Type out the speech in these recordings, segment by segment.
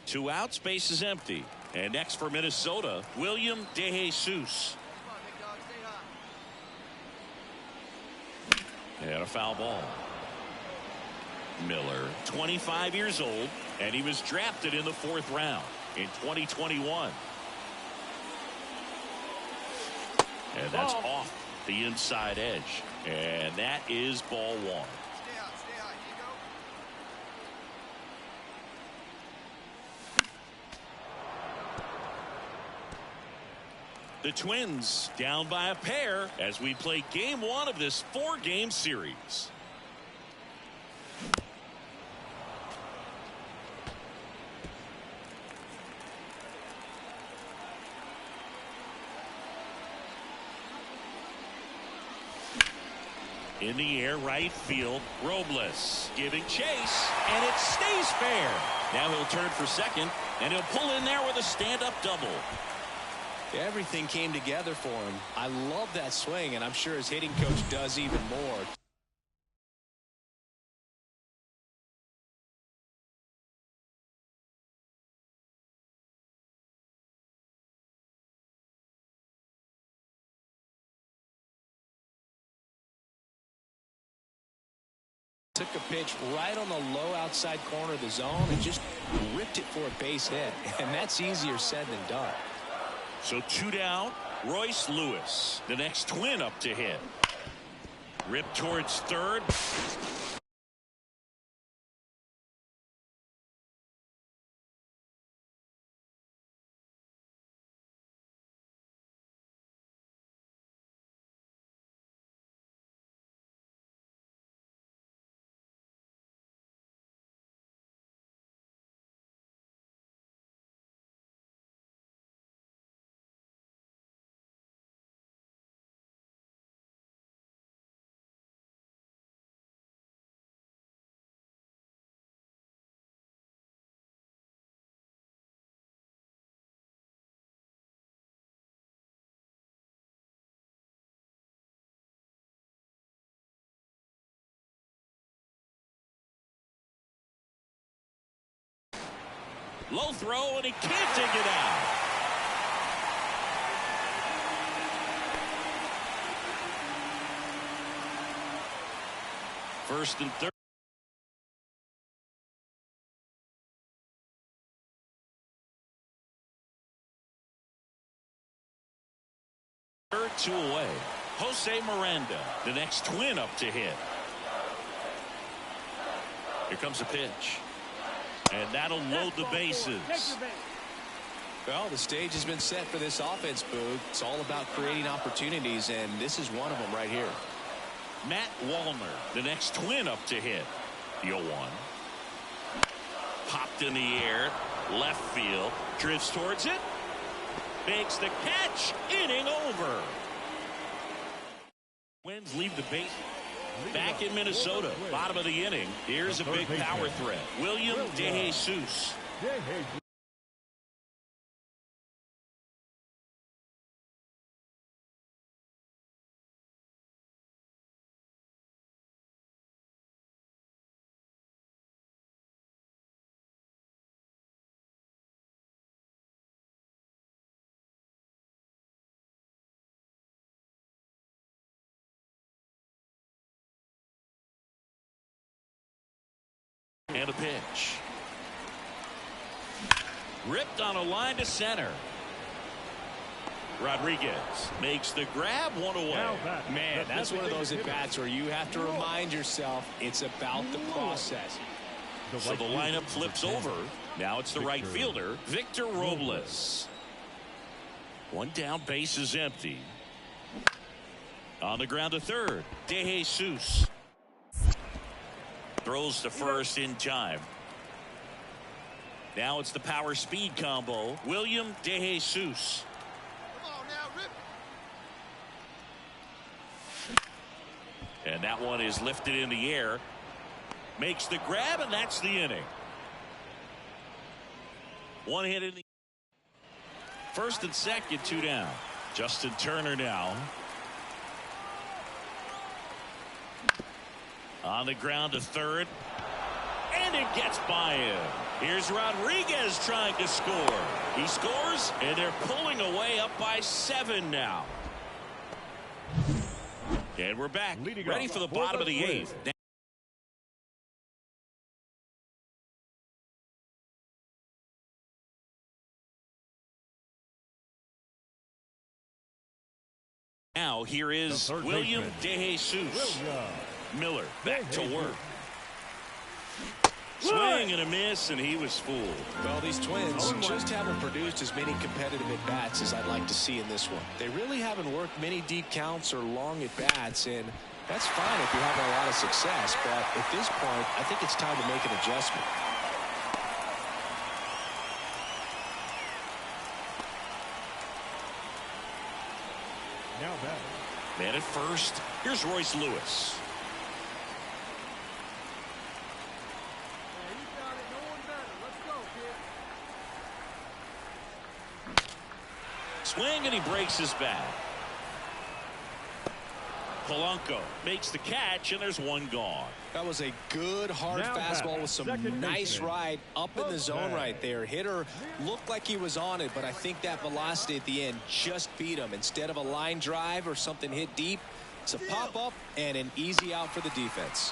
Two outs, base is empty. And next for Minnesota, William DeJesus. And a foul ball. Miller, 25 years old, and he was drafted in the 4th round in 2021. And that's off the inside edge. And that is ball 1. The Twins down by a pair as we play game 1 of this 4-game series. In the air, right field, Robles giving chase, and it stays fair. Now he'll turn for second, and he'll pull in there with a stand-up double. Everything came together for him. I love that swing, and I'm sure his hitting coach does even more. Took a pitch right on the low outside corner of the zone and just ripped it for a base hit. And that's easier said than done. So 2 down, Royce Lewis, the next Twin up to hit. Ripped towards third. Low throw, and he can't dig it out. First and third. Two away. Jose Miranda, the next Twin up to hit. Here comes a pitch. And that'll load the bases. Well, the stage has been set for this offense, Boog. It's all about creating opportunities, and this is one of them right here. Matt Wallner, the next Twin up to hit. The 0-1. Popped in the air. Left field. Drifts towards it. Makes the catch. Inning over. Twins leave the base. Back in Minnesota, bottom of the inning. Here's a big power threat. William DeJesus. And a pitch. Ripped on a line to center. Rodriguez makes the grab, 1 away. Man, that's one of those at-bats where you have to remind yourself it's about the process. So the lineup flips over. Now it's the right fielder, Victor Robles. 1 down, base is empty. On the ground to third, DeJesus. Throws to first in time. Now it's the power speed combo. William DeJesus. Come on now, rip. And that one is lifted in the air. Makes the grab, and that's the inning. One hit in the first and second, 2 down. Justin Turner now. On the ground to third. And it gets by him. Here's Rodriguez trying to score. He scores, and they're pulling away up by 7 now. And we're back. Ready for the bottom of the 8th. Now here is William DeJesus. Miller back to work. Swing and a miss, and he was fooled. Well, these Twins just haven't produced as many competitive at-bats as I'd like to see in this one. They really haven't worked many deep counts or long at-bats, and that's fine if you're having a lot of success, but at this point, I think it's time to make an adjustment. Now back. Man at first. Here's Royce Lewis. Swing, and he breaks his bat. Polanco makes the catch, and there's one gone. That was a good hard fastball with some nice ride up in the zone right there. Hitter looked like he was on it, but I think that velocity at the end just beat him. Instead of a line drive or something hit deep, it's a pop up and an easy out for the defense.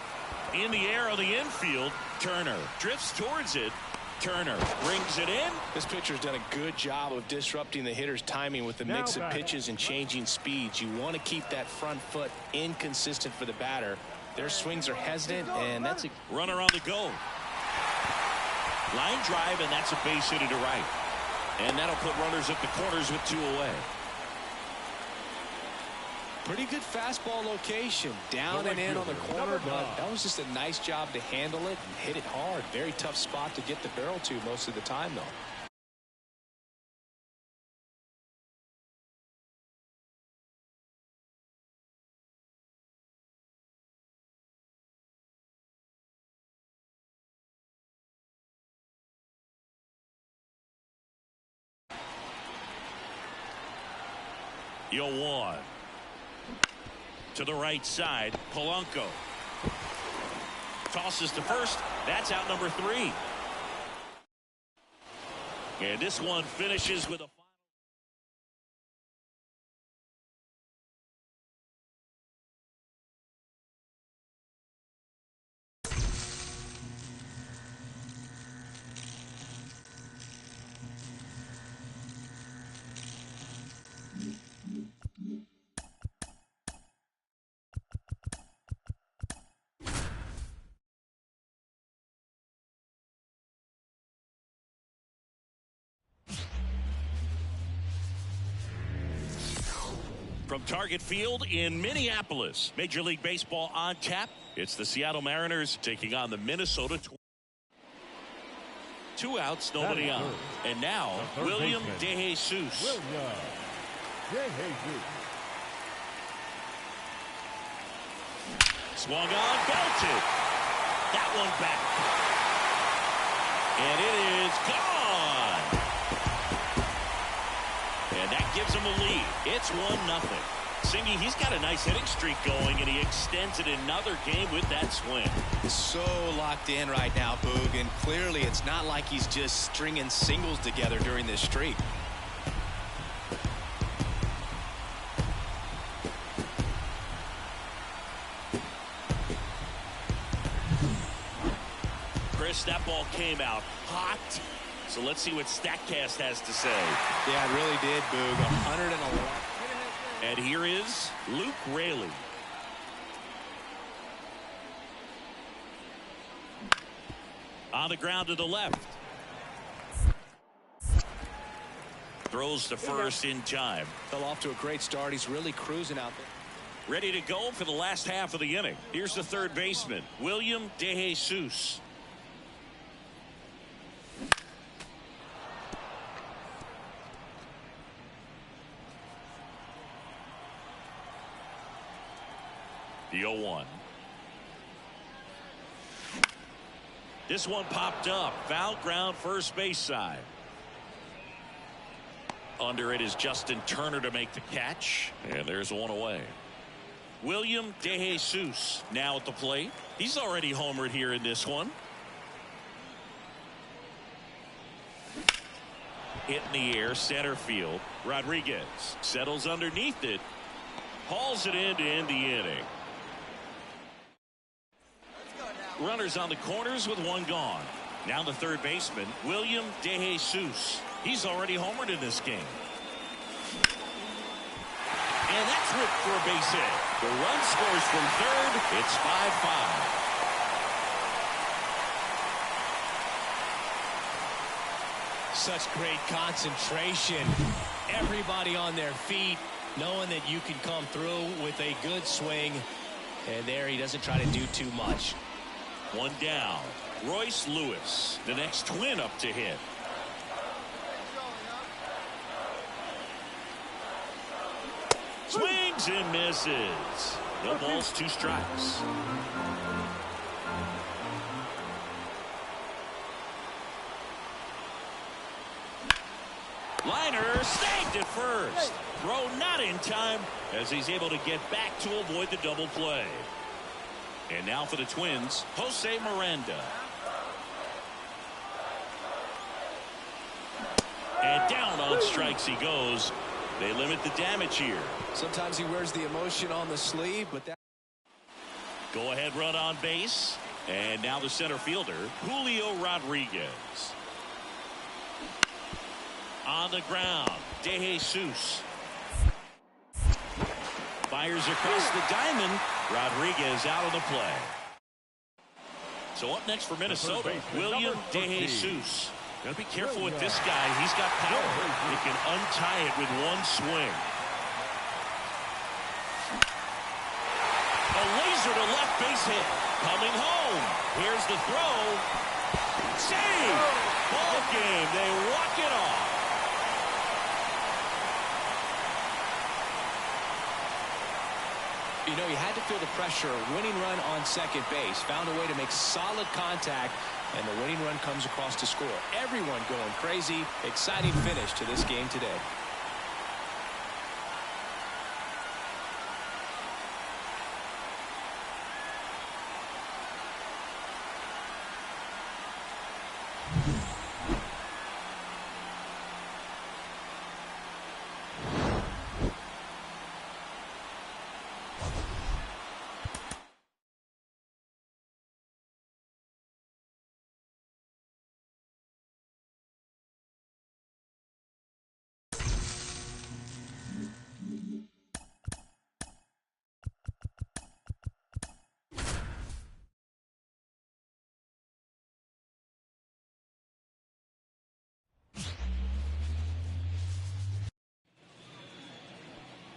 In the air on the infield, Turner drifts towards it. Turner brings it in. This pitcher's done a good job of disrupting the hitter's timing with the mix of pitches and changing speeds. You want to keep that front foot inconsistent for the batter. Their swings are hesitant, and that's a runner on the go. Line drive, and that's a base hit to right. And that'll put runners at the corners with 2 away. Pretty good fastball location, down and in on the corner, but that was just a nice job to handle it and hit it hard. Very tough spot to get the barrel to most of the time, though. You'll one. To the right side, Polanco tosses to first. That's out number 3. And this one finishes with a from Target Field in Minneapolis. Major League Baseball on tap. It's the Seattle Mariners taking on the Minnesota Twins. 2 outs, nobody on. And now, William DeJesus. Swung on, belted. That one back. And it is gone. And that gives him a lead. It's 1-0. Singy, he's got a nice hitting streak going, and he extends it another game with that swing. So locked in right now, Boog, and clearly it's not like he's just stringing singles together during this streak. Chris, that ball came out hot. So let's see what StatCast has to say. Yeah, it really did, Boog. 111. And here is Luke Raley. On the ground to the left. Throws to first in time. Fell off to a great start. He's really cruising out there. Ready to go for the last half of the inning. Here's the third baseman, William DeJesus. The 0-1. This one popped up. Foul ground first base side. Under it is Justin Turner to make the catch. And there's one away. William DeJesus now at the plate. He's already homered here in this one. Hit in the air, center field. Rodriguez settles underneath it. Hauls it in to end the inning. Runners on the corners with one gone. Now the third baseman, William DeJesus. He's already homered in this game. And that's ripped for a base hit. The run scores from third. It's 5-5. Such great concentration. Everybody on their feet, knowing that you can come through with a good swing. And there he doesn't try to do too much. One down. Royce Lewis, the next Twin up to hit. Swings and misses. No balls, 2 strikes. Liner snagged at first. Throw not in time as he's able to get back to avoid the double play. And now for the Twins, Jose Miranda. And down on strikes he goes. They limit the damage here. Sometimes he wears the emotion on the sleeve, but that. Go ahead run on base. And now the center fielder, Julio Rodriguez. On the ground, DeJesus. Fires across the diamond. Rodriguez out of the play. So up next for Minnesota, William DeJesus. Gotta be careful with this guy. He's got power. He can untie it with one swing. A laser to left base hit. Coming home. Here's the throw. Save! Ball game. They walk it off. You know, he had to feel the pressure. Winning run on second base. Found a way to make solid contact, and the winning run comes across to score. Everyone going crazy. Exciting finish to this game today.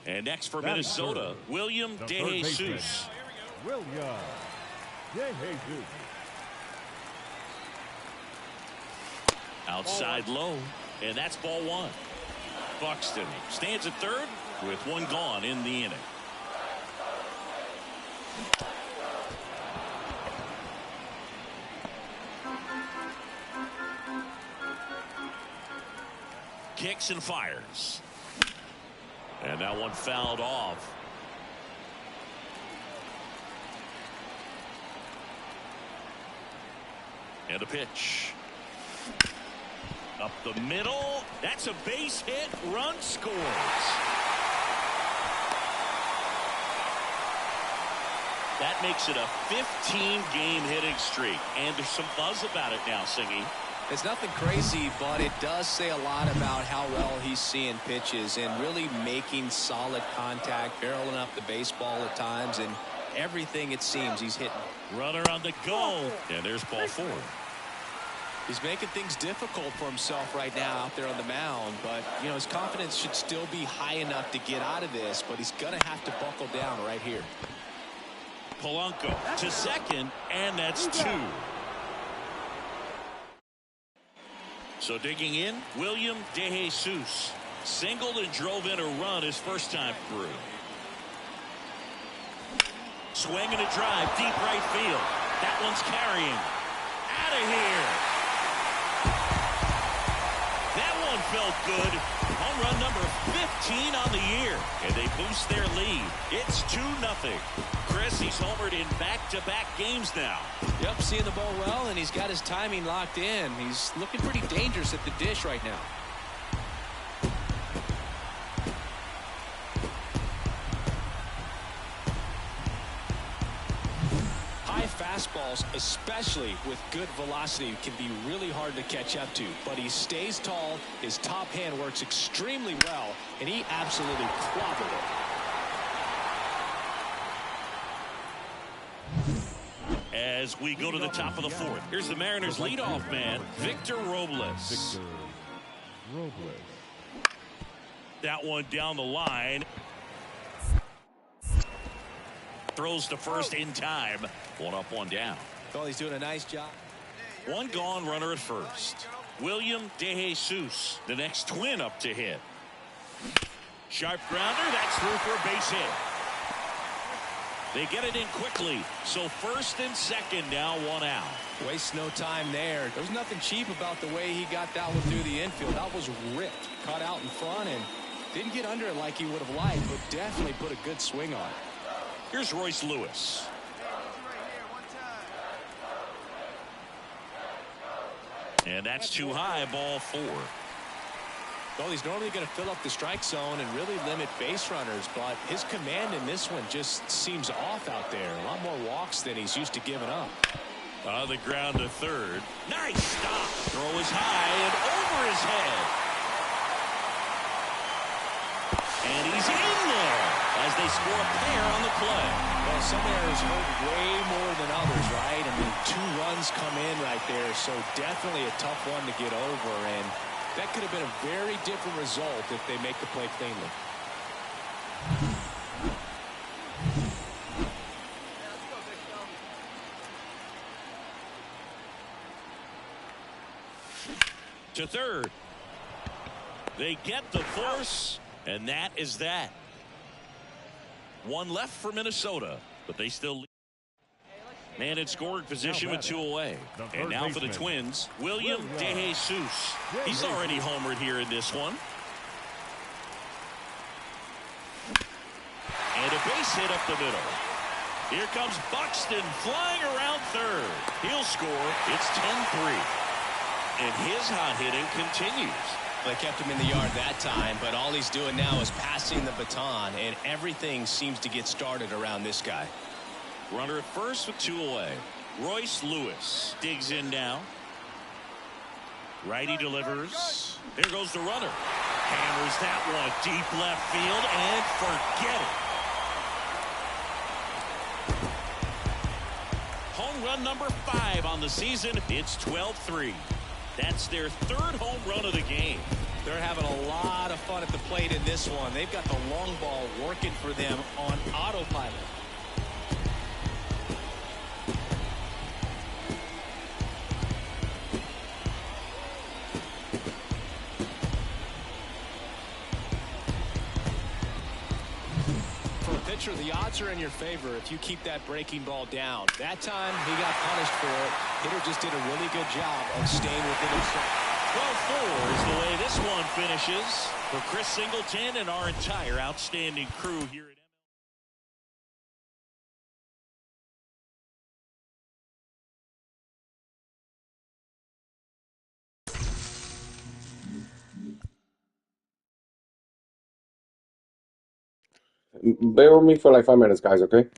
And next for Minnesota, William DeJesus. William DeJesus. Outside low, and that's ball 1. Buxton stands at third with one gone in the inning. Kicks and fires. And that one fouled off. And a pitch. Up the middle. That's a base hit. Run scores. That makes it a 15-game hitting streak. And there's some buzz about it now, Singy. It's nothing crazy, but it does say a lot about how well he's seeing pitches and really making solid contact, barreling up the baseball at times, and everything it seems he's hitting. Runner on the go. And there's ball 4. He's making things difficult for himself right now out there on the mound, but you know his confidence should still be high enough to get out of this, but he's gonna have to buckle down right here. Polanco to second, and that's 2. So digging in, William DeJesus singled and drove in a run his first time through. Swing and a drive, deep right field. That one's carrying. Out of here. That one one felt good. Home run number 15 on the year. And they boost their lead. It's 2-0. Chris, he's homered in back-to-back games now. Yep, seeing the ball well, and he's got his timing locked in. He's looking pretty dangerous at the dish right now. High fastballs, especially with good velocity, can be really hard to catch up to. But he stays tall, his top hand works extremely well, and he absolutely clobbered it. As we go to the top of the fourth, here's the Mariners leadoff man, Victor Robles. That one down the line. Throws to first in time. One up, one down. Well, he's doing a nice job. One gone, runner at first. William DeJesus, the next twin up to hit. Sharp grounder, that's through for a base hit. They get it in quickly, so first and second now, one out. Wastes no time there. There's nothing cheap about the way he got that one through the infield. That was ripped, caught out in front, and didn't get under it like he would have liked, but definitely put a good swing on it. Here's Royce Lewis. And that's too high, ball 4. Well, he's normally going to fill up the strike zone and really limit base runners, but his command in this one just seems off out there. A lot more walks than he's used to giving up. On the ground to third. Nice stop. Throw is high and over his head. And he's in there as they score a pair on the play. Well, some errors hurt way more than others, right? I mean, 2 runs come in right there, so definitely a tough one to get over, and that could have been a very different result if they make the play cleanly. To third. They get the force, and that is that. One left for Minnesota, but they still lead. Man in scoring position with 2 away. And now for the Twins, William DeJesus. He's already homered here in this one. And a base hit up the middle. Here comes Buxton flying around third. He'll score. It's 10-3. And his hot hitting continues. They kept him in the yard that time, but all he's doing now is passing the baton, and everything seems to get started around this guy. Runner at first with 2 away. Royce Lewis digs in now. Righty delivers. There goes the runner. Hammers that one deep left field and forget it. Home run number 5 on the season. It's 12-3. That's their 3rd home run of the game. They're having a lot of fun at the plate in this one. They've got the long ball working for them on autopilot. For a pitcher, the odds are in your favor if you keep that breaking ball down. That time, he got punished for it. Hitter just did a really good job of staying within himself. 12-4 is the way this one finishes. For Chris Singleton and our entire outstanding crew here at Bear with me for like 5 minutes, guys, okay?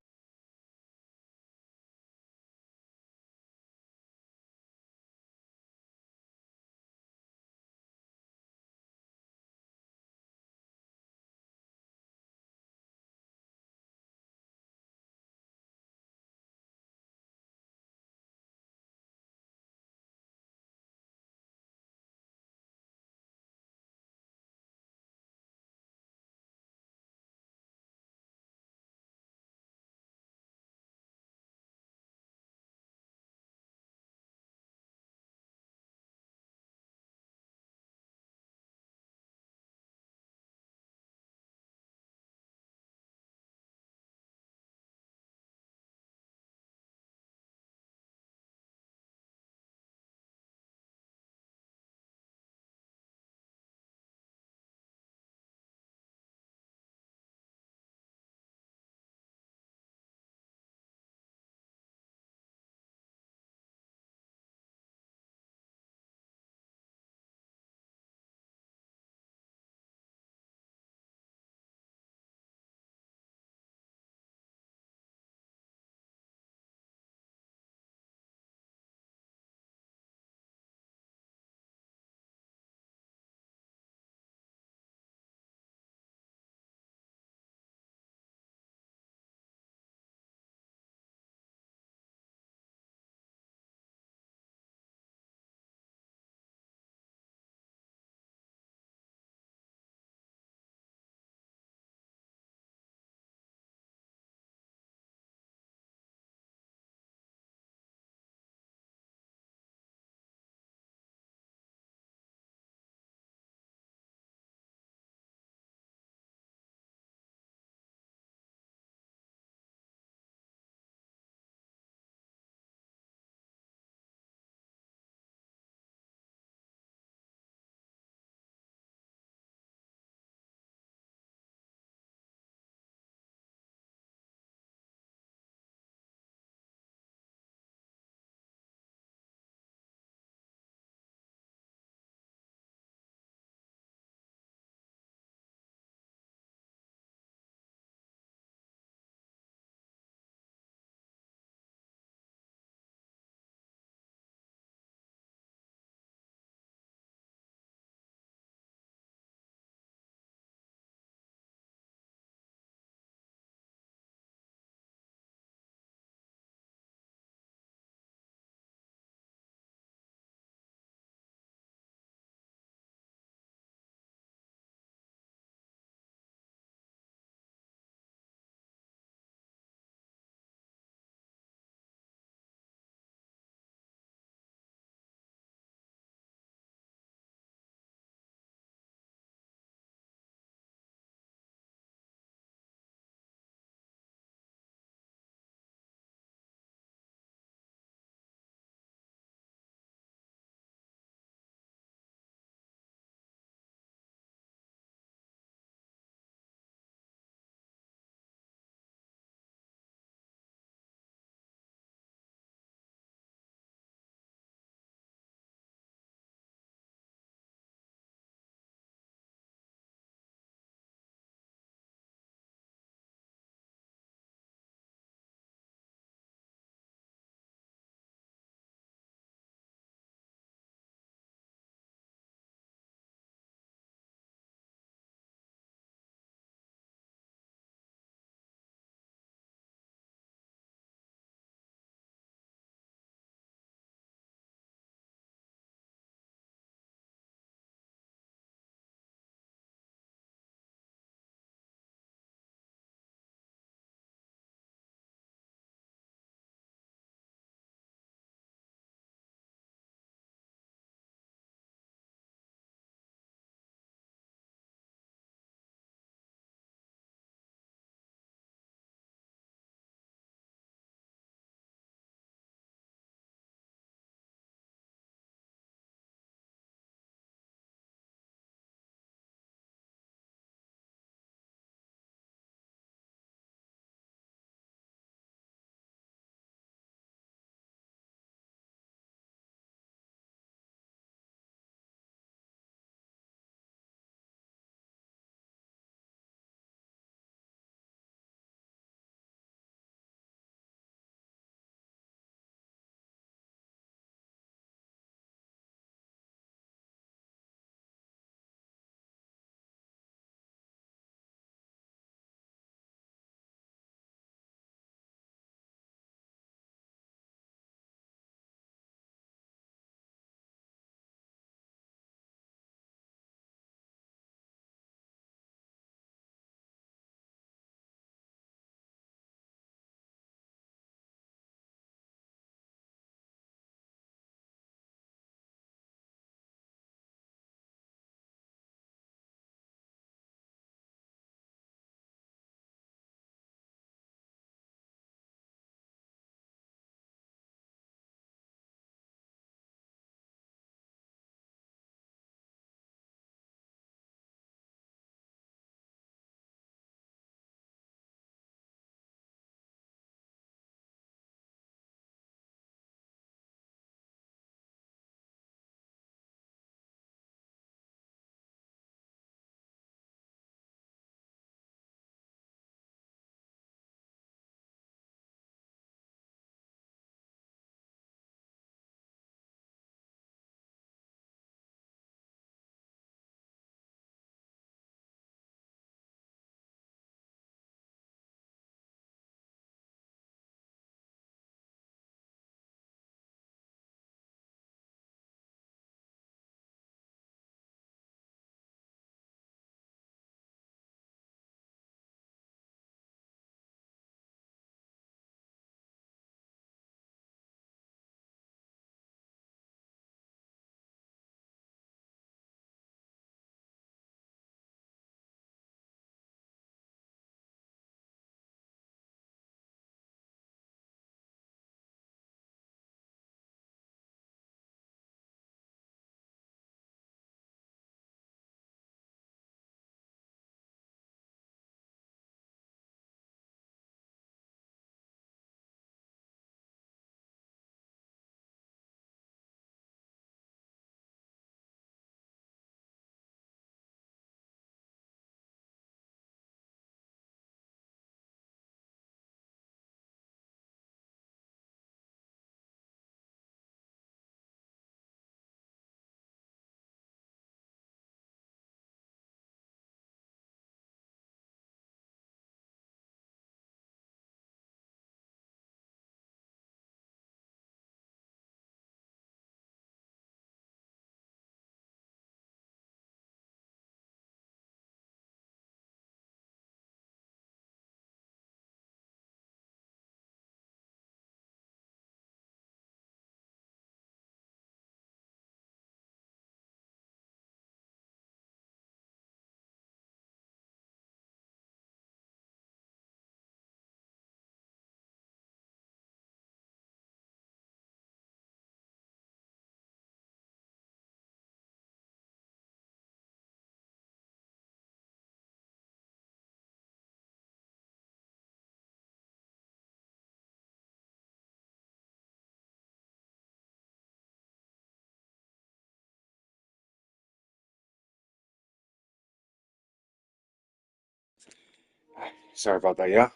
Sorry about that, yeah?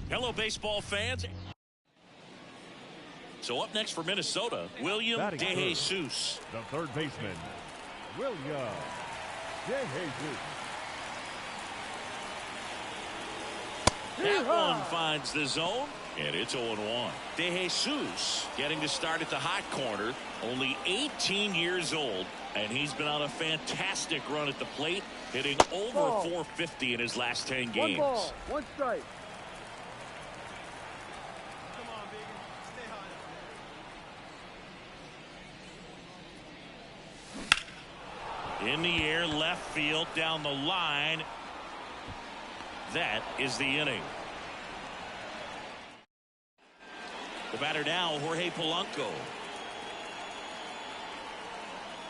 Hello, baseball fans. So up next for Minnesota, William DeJesus. The third baseman, William DeJesus. That one finds the zone, and it's 0-1. DeJesus getting to start at the hot corner, only 18 years old, and he's been on a fantastic run at the plate, hitting over 450 in his last 10 games. 1 ball, 1 strike. In the air, left field, down the line. That is the inning. The batter now, Jorge Polanco.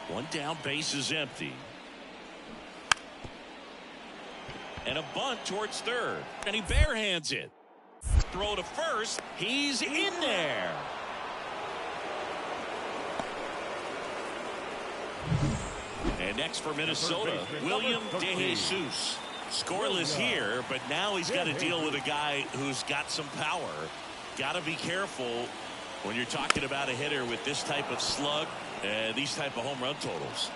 One down, base is empty. And a bunt towards third. And he barehands it. Throw to first. He's in there. And next for Minnesota, William DeJesus. Scoreless here, but now he's got to deal with a guy who's got some power. Got to be careful when you're talking about a hitter with this type of slug and these type of home run totals.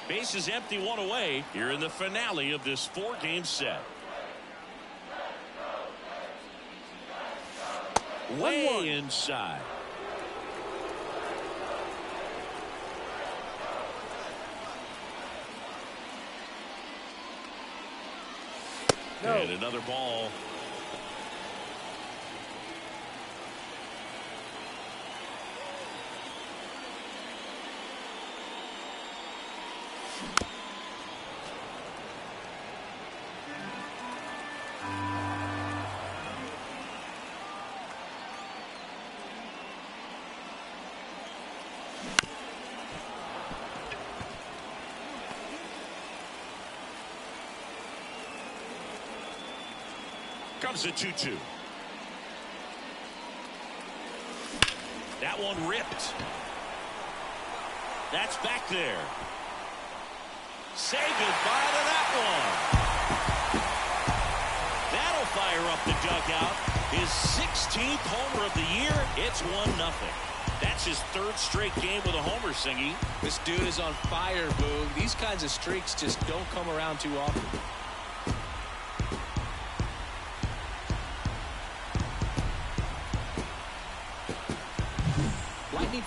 Base is empty, 1 away. Here in the finale of this 4-game set. Way inside. No. And another ball. Comes a 2-2. That one ripped. That's back there. Say goodbye to that one. That'll fire up the dugout. His 16th homer of the year. It's 1-0. That's his 3rd straight game with a homer, Singy. This dude is on fire, Boog. These kinds of streaks just don't come around too often.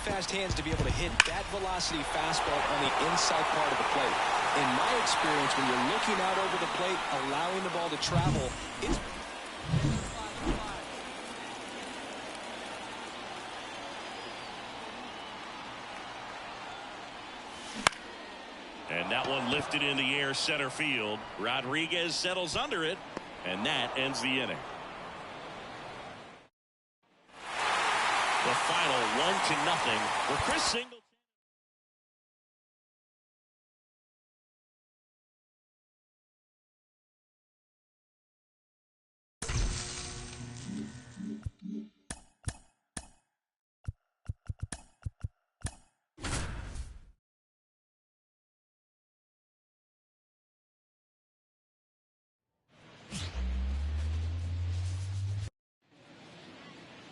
Fast hands to be able to hit that velocity fastball on the inside part of the plate. In my experience, when you're looking out over the plate, allowing the ball to travel, it's... And that one lifted in the air, center field. Rodriguez settles under it, and that ends the inning. The final 1-0 for Chris Singleton.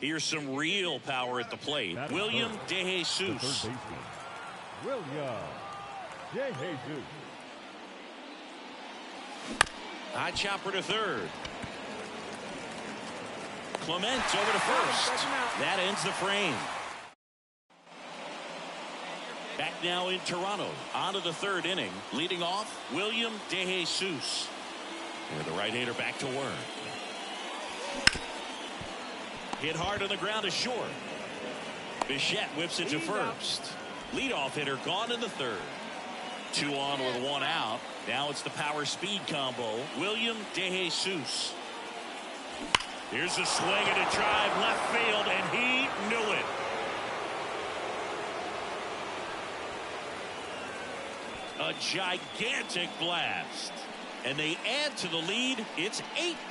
Here's some real power at the plate. William DeJesus. William DeJesus. High chopper to third. Clement over to first. That ends the frame. Back now in Toronto. On to the 3rd inning. Leading off, William DeJesus. And the right-hander back to work. Hit hard on the ground to short. Bichette whips it to first. Leadoff hitter gone in the 3rd. 2 on with 1 out. Now it's the power speed combo. William DeJesus. Here's a swing and a drive left field, and he knew it. A gigantic blast. and they add to the lead. It's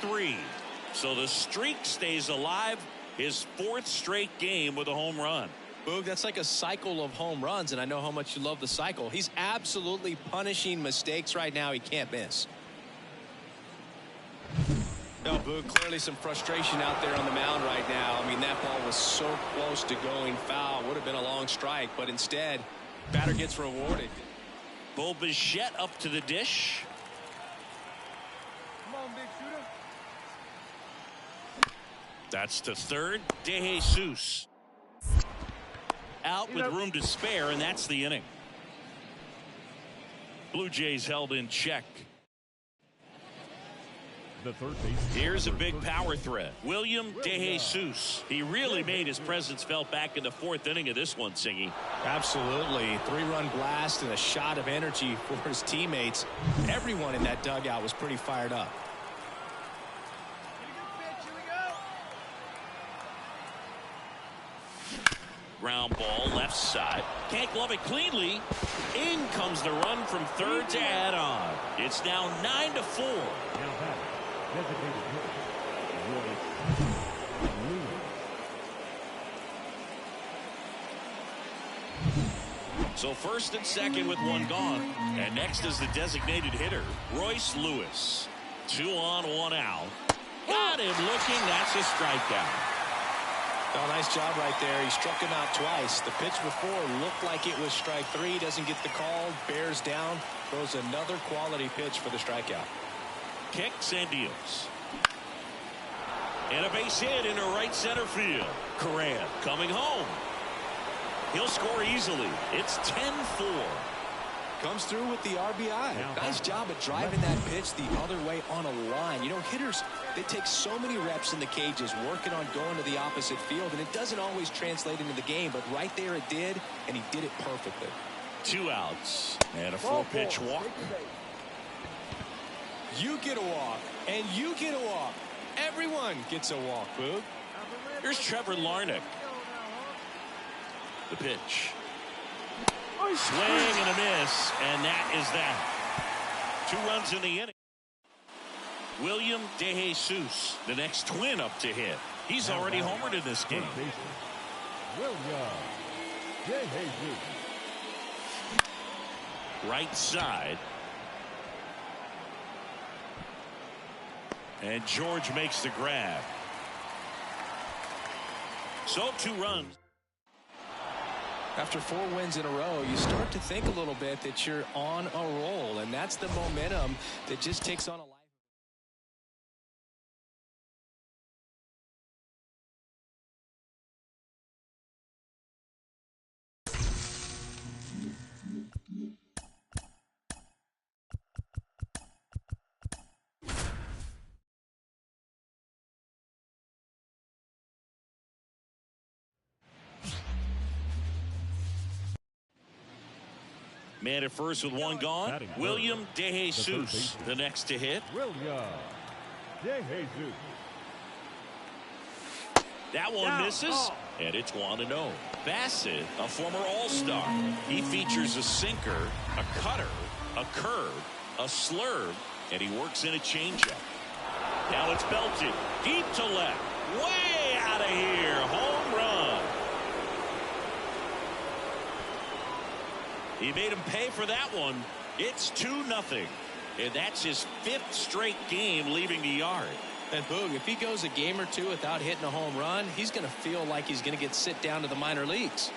8-3. So the streak stays alive. His 4th straight game with a home run. Boog, that's like a cycle of home runs, and I know how much you love the cycle. He's absolutely punishing mistakes right now he can't miss. No, Boog, clearly some frustration out there on the mound right now. I mean, that ball was so close to going foul. Would have been a long strike, but instead, batter gets rewarded. Bo Bichette up to the dish. Come on, big shooter. That's to third. De Jesus out with room to spare, and that's the inning. Blue Jays held in check. The third base. Here's a big power threat. William De Jesus. He really made his presence felt back in the 4th inning of this one, Singy. Absolutely. 3-run blast and a shot of energy for his teammates. Everyone in that dugout was pretty fired up. Ground ball left side. Can't glove it cleanly. In comes the run from third to add on. It's now 9-4. Now back. Designated hitter. So first and second with one gone. And next is the designated hitter, Royce Lewis. 2 on, 1 out. Got him looking. That's a strikeout. Oh, nice job right there. He struck him out twice. The pitch before looked like it was strike 3. Doesn't get the call. Bears down. Throws another quality pitch for the strikeout. Kicks and deals. And a base hit into right center field. Correa coming home. He'll score easily. It's 10-4. Comes through with the RBI. Nice job of driving that pitch the other way on a line. You know, hitters, they take so many reps in the cages working on going to the opposite field, and it doesn't always translate into the game, but right there it did, and he did it perfectly. 2 outs and a 4-pitch walk. You get a walk, and you get a walk. Everyone gets a walk, Boog. Here's Trevor Larnach. The pitch. Swing and a miss, and that is that. 2 runs in the inning. William De Jesus, the next twin up to hit. He's already homered in this game. William De Jesus. Right side. And George makes the grab. So 2 runs. After 4 wins in a row, you start to think a little bit that you're on a roll, and that's the momentum that just takes on a life. Man at first with 1 gone. William De Jesus, the next to hit. William De Jesus. That one misses, and it's 1-0. Bassett, a former All-Star. He features a sinker, a cutter, a curve, a slurve, and he works in a changeup. Now it's belted deep to left. Way out of here. Home run. He made him pay for that one. It's 2-0. And that's his 5th straight game leaving the yard. And Boog, if he goes a game or 2 without hitting a home run, he's going to feel like he's going to get sit down to the minor leagues.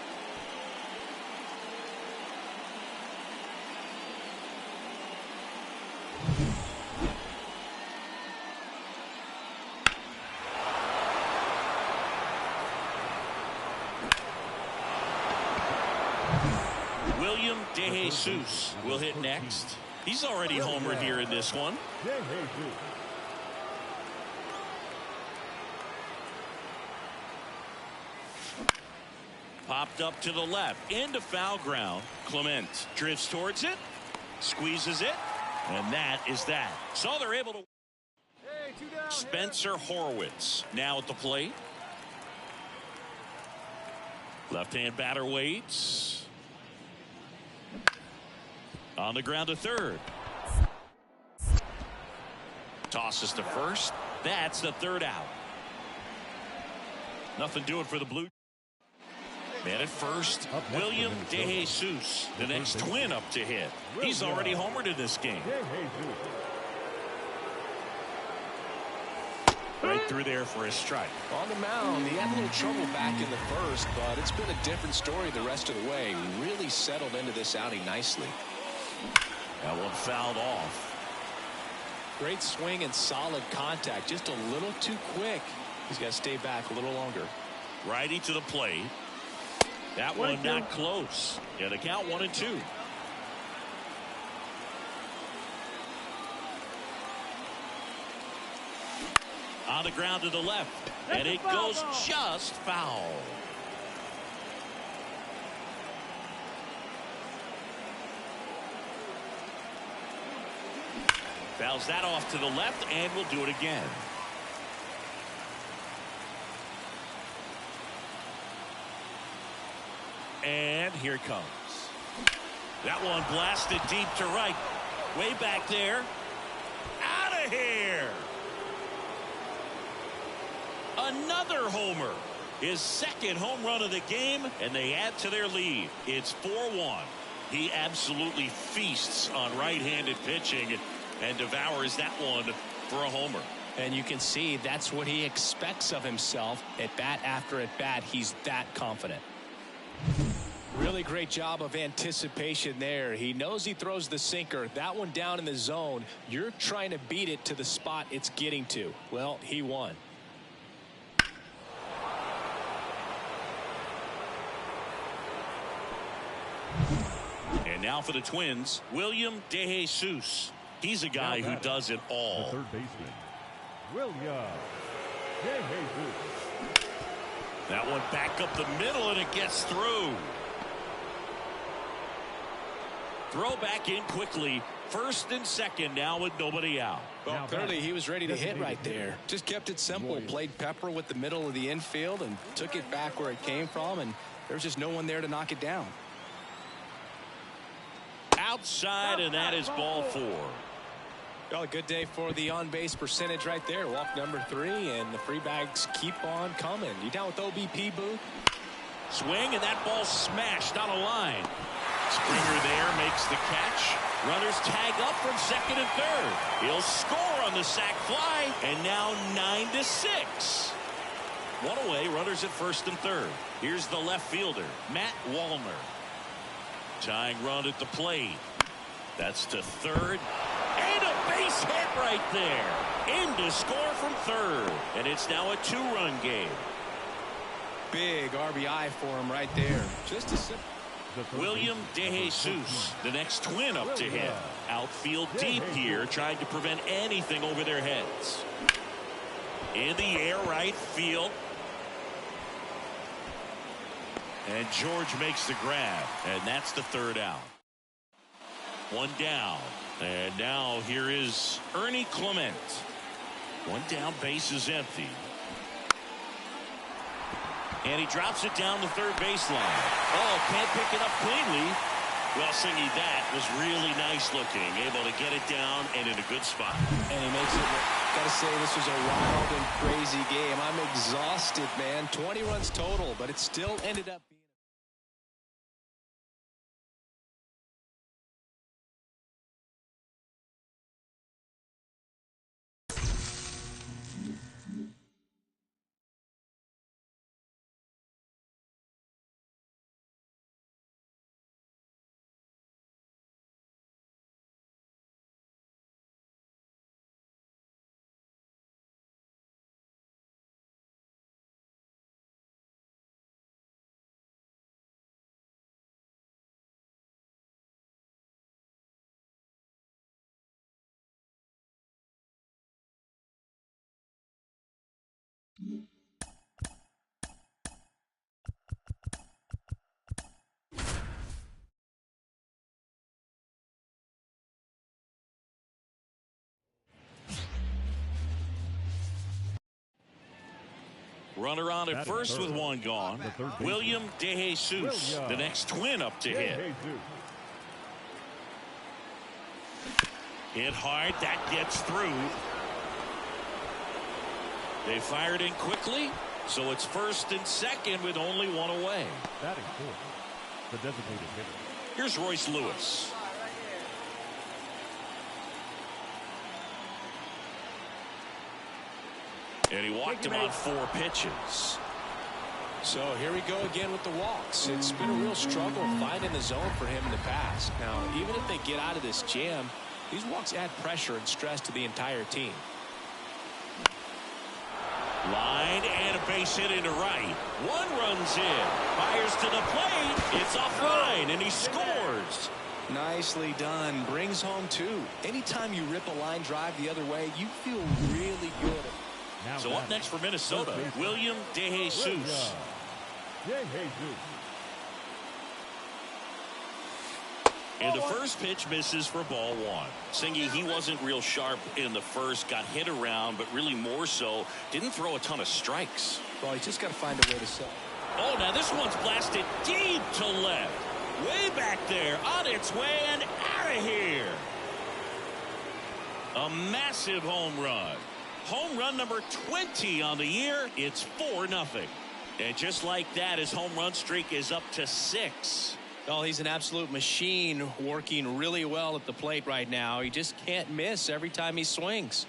William De Jesus will hit next. He's already homered here in this one. De Jesus. Popped up to the left into foul ground. Clement drifts towards it, squeezes it, and that is that. So they're able to. Spencer Horwitz now at the plate. Left-hand batter waits. On the ground to third. Tosses to first. That's the third out. Nothing doing for the Blue. Man at first, William DeJesus, the next twin up to hit. He's already homered in this game. Right through there for a strike. On the mound, he had a little trouble back in the first, but it's been a different story the rest of the way. Really settled into this outing nicely. That one fouled off. Great swing and solid contact. Just a little too quick. He's got to stay back a little longer. Righty to the plate. That one not close. Yeah, the count 1-2. On the ground to the left. And it goes just foul. Fouls that off to the left, and we'll do it again. And here it comes. That one blasted deep to right. Way back there. Out of here. Another homer. His second home run of the game, and they add to their lead. It's 4-1. He absolutely feasts on right-handed pitching and devours that one for a homer. And you can see that's what he expects of himself. At bat after at bat, he's that confident. Really great job of anticipation there. He knows he throws the sinker. That one down in the zone. You're trying to beat it to the spot it's getting to. Well, he won. And now for the Twins, William DeJesus. He's a guy who does it all. The third baseman, William DeJesus. That one back up the middle, and it gets through. Throw back in quickly. First and second now with nobody out. Well, clearly he was ready to hit right there. Just kept it simple. Played pepper with the middle of the infield and took it back where it came from, and there's just no one there to knock it down. Outside, and that is ball 4. Well, a good day for the on-base percentage right there. Walk number 3, and the free bags keep on coming. You down with OBP, Booth? Swing, and that ball smashed on a line. Springer there makes the catch. Runners tag up from second and third. He'll score on the sac fly, and now 9-6. One away, runners at first and third. Here's the left fielder, Matt Wallner. Tying run at the plate. That's to third. And a base hit right there. In to score from third. And it's now a 2-run game. Big RBI for him right there. Just a simple. William DeJesus, the next twin up to hit. Outfield deep here, trying to prevent anything over their heads. In the air, right field. And George makes the grab, and that's the third out. One down, and now here is Ernie Clement. One down, base is empty. And he drops it down the third baseline. Oh, can't pick it up cleanly. Well, Singy, that was really nice looking. Able to get it down and in a good spot. And he makes it. Gotta say, this was a wild and crazy game. I'm exhausted, man. 20 runs total, but it still ended up being. Runner on at first with one gone. William DeJesus, the next twin up to hit. Hit hard, that gets through. They fired in quickly, so it's first and second with only one away. Batting fourth, the designated hitter. Here's Royce Lewis. And he walked him on 4 pitches. So here we go again with the walks. It's been a real struggle finding the zone for him in the past. Now, even if they get out of this jam, these walks add pressure and stress to the entire team. Line and a base hit into right. One runs in. Fires to the plate. It's offline, and he scores. Nicely done. Brings home 2. Anytime you rip a line drive the other way, you feel really good. So up next for Minnesota, William DeJesus. And the first pitch misses for ball 1. Singy, he wasn't real sharp in the first, got hit around, but really more so, didn't throw a ton of strikes. Well, you just got to find a way to sell. Oh, now this one's blasted deep to left. Way back there, on its way and out of here. A massive home run. Home run number 20 on the year. It's 4-0. And just like that, his home run streak is up to 6. Oh, he's an absolute machine, working really well at the plate right now. He just can't miss every time he swings.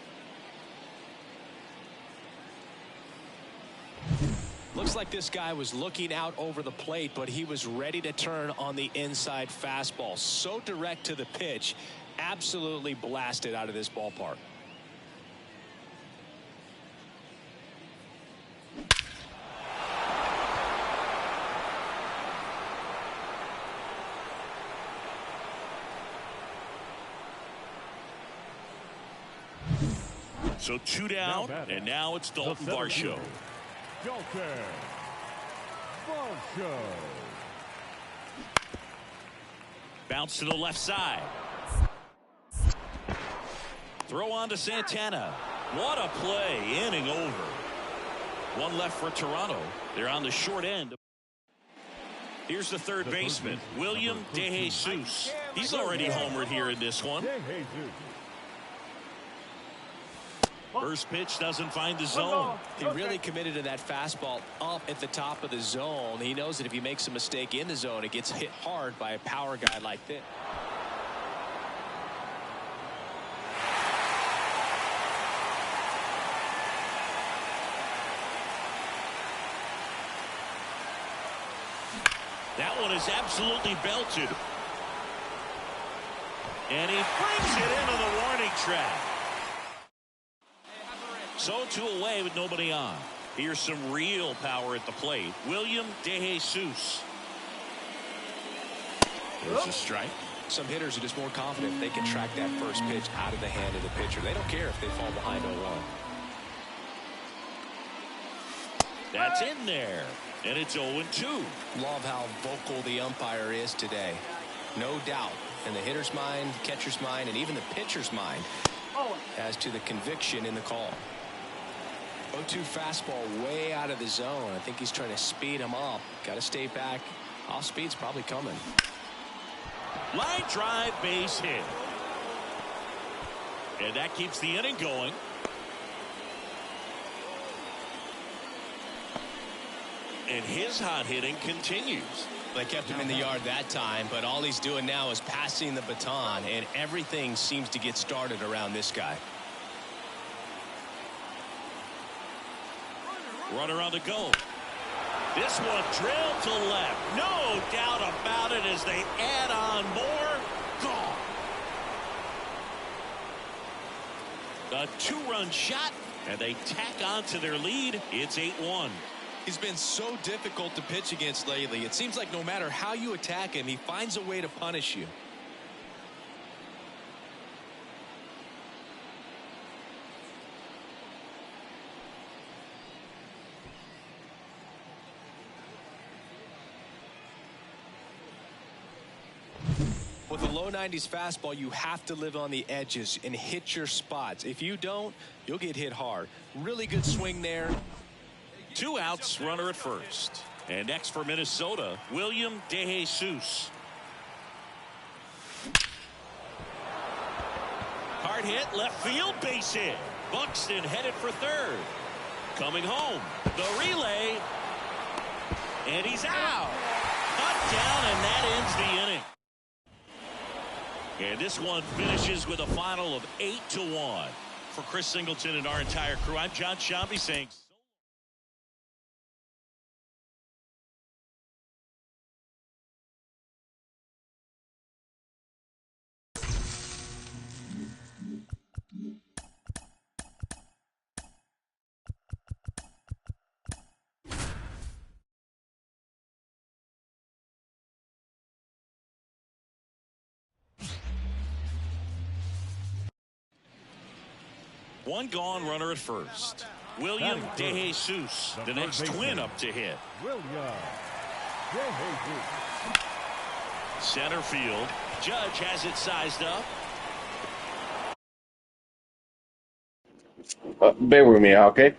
Looks like this guy was looking out over the plate, but he was ready to turn on the inside fastball. So direct to the pitch, absolutely blasted out of this ballpark. So 2 down, and now it's Dalton Varsho. Dalton Varsho. Bounce to the left side. Throw on to Santana. What a play, inning over. 1 left for Toronto. They're on the short end. Here's the third baseman, William DeJesus. He's already homered here in this one. First pitch doesn't find the zone. He really committed to that fastball up at the top of the zone. He knows that if he makes a mistake in the zone, it gets hit hard by a power guy like this. That one is absolutely belted. And he brings it into the warning track. So 2 away with nobody on. Here's some real power at the plate. William DeJesus. There's a strike. Some hitters are just more confident they can track that first pitch out of the hand of the pitcher. They don't care if they fall behind 0-1. That's in there. And it's 0-2. Love how vocal the umpire is today. No doubt in the hitter's mind, catcher's mind, and even the pitcher's mind as to the conviction in the call. 0-2 fastball way out of the zone. I think he's trying to speed him up. Got to stay back. Off speed's probably coming. Line drive, base hit. And that keeps the inning going. And his hot hitting continues. They kept him in the yard that time, but all he's doing now is passing the baton, and everything seems to get started around this guy. Runner on the go. This one drilled to left. No doubt about it as they add on more. Gone. A 2-run shot, and they tack on to their lead. It's 8-1. He's been so difficult to pitch against lately. It seems like no matter how you attack him, he finds a way to punish you. With a low 90s fastball, you have to live on the edges and hit your spots. If you don't, you'll get hit hard. Really good swing there. 2 outs, runner at first. And next for Minnesota, William DeJesus. Hard hit, left field, base hit. Buxton headed for third. Coming home. The relay. And he's out. Cut down, and that ends the inning. And this one finishes with a final of 8-1. For Chris Singleton and our entire crew, I'm John Shambi saying one gone, runner at first. William DeJesus, the next twin up to hit. William DeJesus. Center field. Judge has it sized up. Bear with me, okay?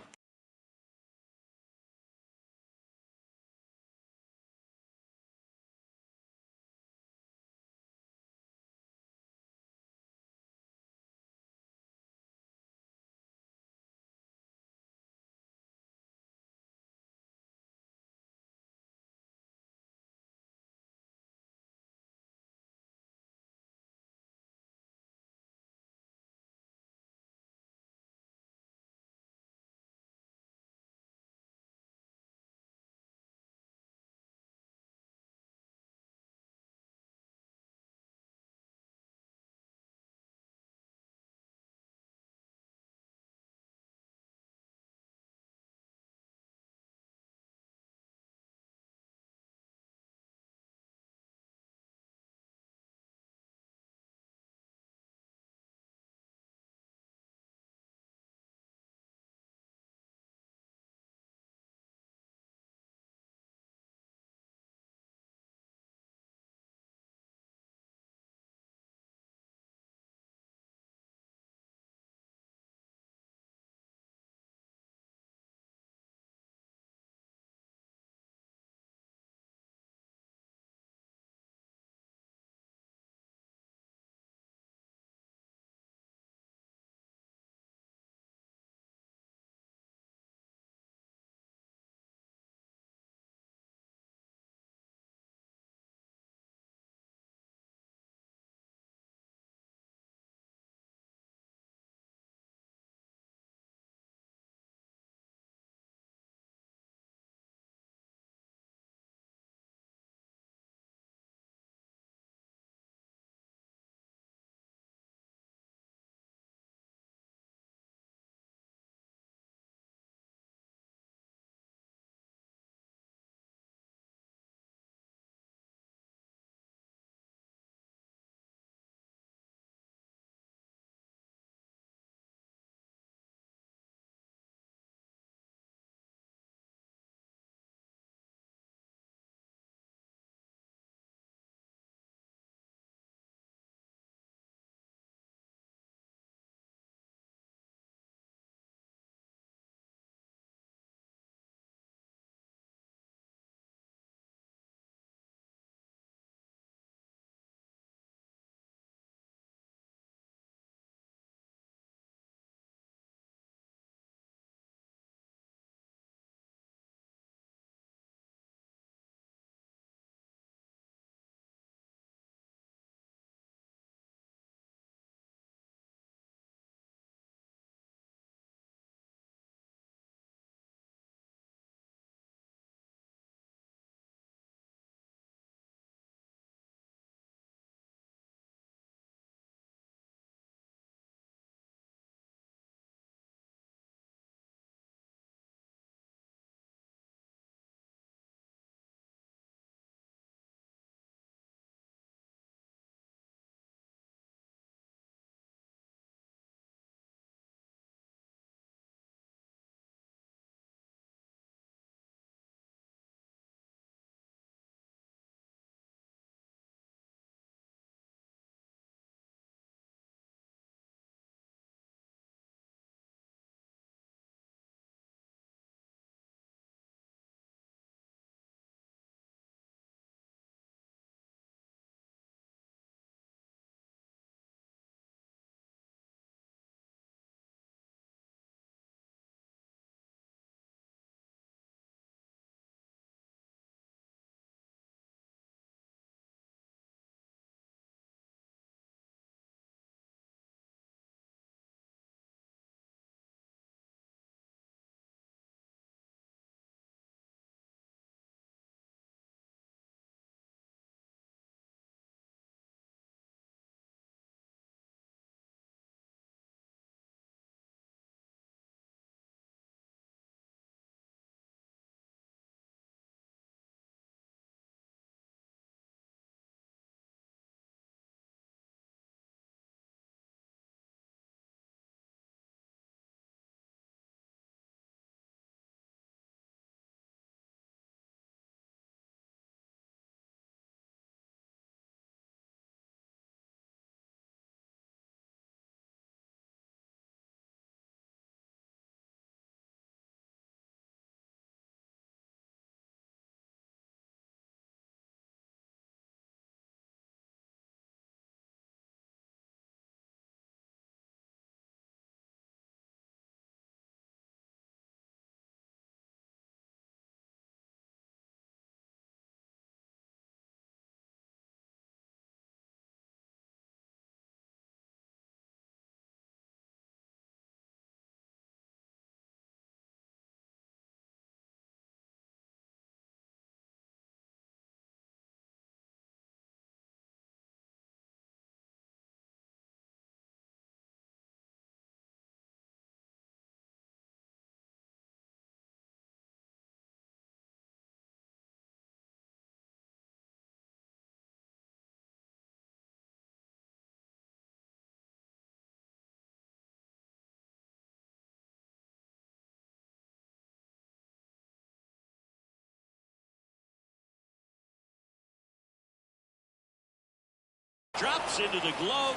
Drops into the glove.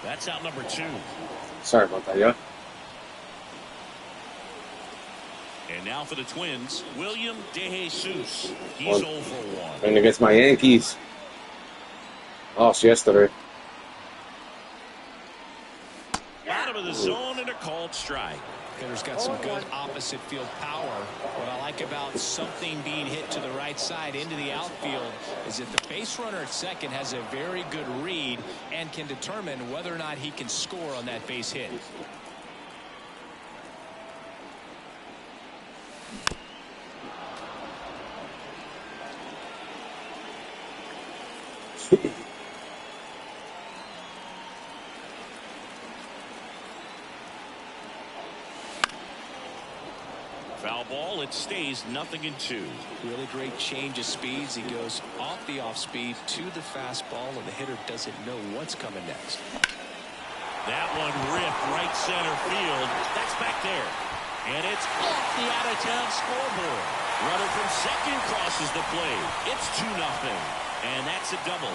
That's out number 2. Sorry about that, yeah. And now for the Twins, William DeJesus. He's 0 for 1. Playing against my Yankees. Lost yesterday. Bottom of the zone and a called strike. Hitter's got some good opposite field power. What I like about something being hit to the right side into the outfield is that the base runner at second has a very good read and can determine whether or not he can score on that base hit. Foul ball. It stays 0-2. Really great change of speeds. He goes off the off speed to the fastball, and the hitter doesn't know what's coming next. That one ripped right center field. That's back there. And it's off the out-of-town scoreboard. Runner from second crosses the plate. It's 2-0. And that's a double.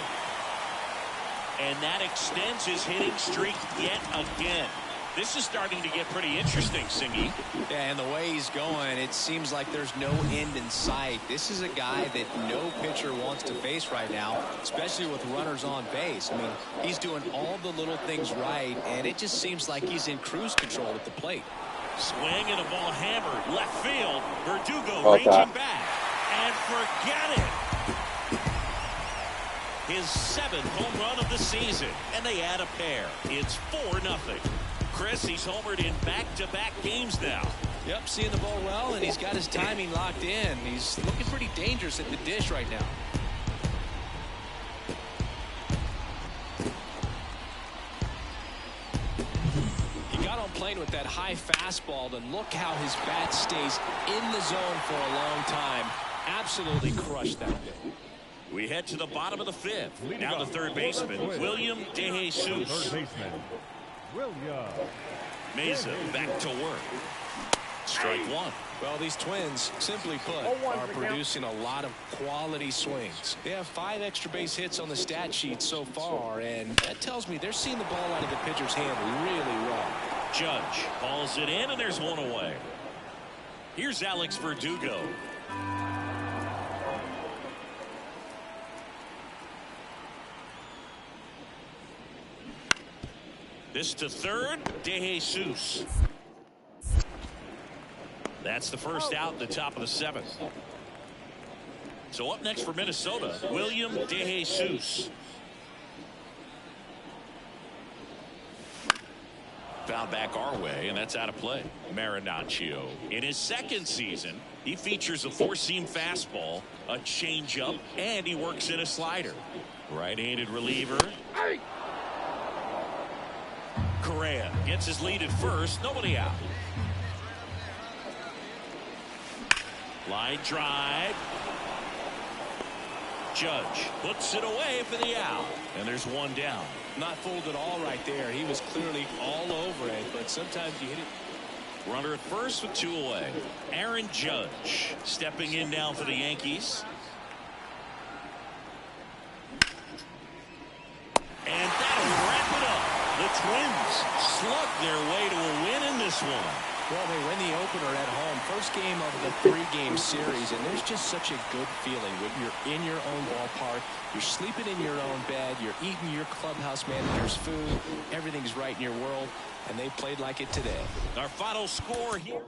And that extends his hitting streak yet again. This is starting to get pretty interesting, Singy. Yeah, and the way he's going, it seems like there's no end in sight. This is a guy that no pitcher wants to face right now, especially with runners on base. I mean, he's doing all the little things right, and it just seems like he's in cruise control at the plate. Swing and a ball hammered. Left field. Verdugo ranging back. And forget it. His 7th home run of the season. And they add a pair. It's 4-0. Chris, he's homered in back-to-back games now. Yep, seeing the ball well, and he's got his timing locked in. He's looking pretty dangerous at the dish right now. He got on plane with that high fastball, and look how his bat stays in the zone for a long time. Absolutely crushed that bit. We head to the bottom of the 5th. Now the third baseman, William DeJesus. Third baseman, William. Mesa back to work. Strike 1. Well, these Twins, simply put, are producing a lot of quality swings. They have 5 extra base hits on the stat sheet so far, and that tells me they're seeing the ball out of the pitcher's hand really well. Judge hauls it in, and there's one away. Here's Alex Verdugo. This to third, DeJesus. That's the first out in the top of the 7th. So up next for Minnesota, William DeJesus. Foul back our way, and that's out of play. Marinaccio. In his 2nd season, he features a 4-seam fastball, a changeup, and he works in a slider. Right-handed reliever. Correa gets his lead at first. Nobody out. Line drive. Judge puts it away for the out. And there's one down. Not fooled at all right there. He was clearly all over it, but sometimes you hit it. Runner at first with 2 away. Aaron Judge stepping in now for the Yankees. And that'll wrap it up. The Twins slug their way to a win in this one. Well, they win the opener at home. First game of the 3-game series, and there's just such a good feeling when you're in your own ballpark, you're sleeping in your own bed, you're eating your clubhouse manager's food, everything's right in your world, and they played like it today. Our final score here.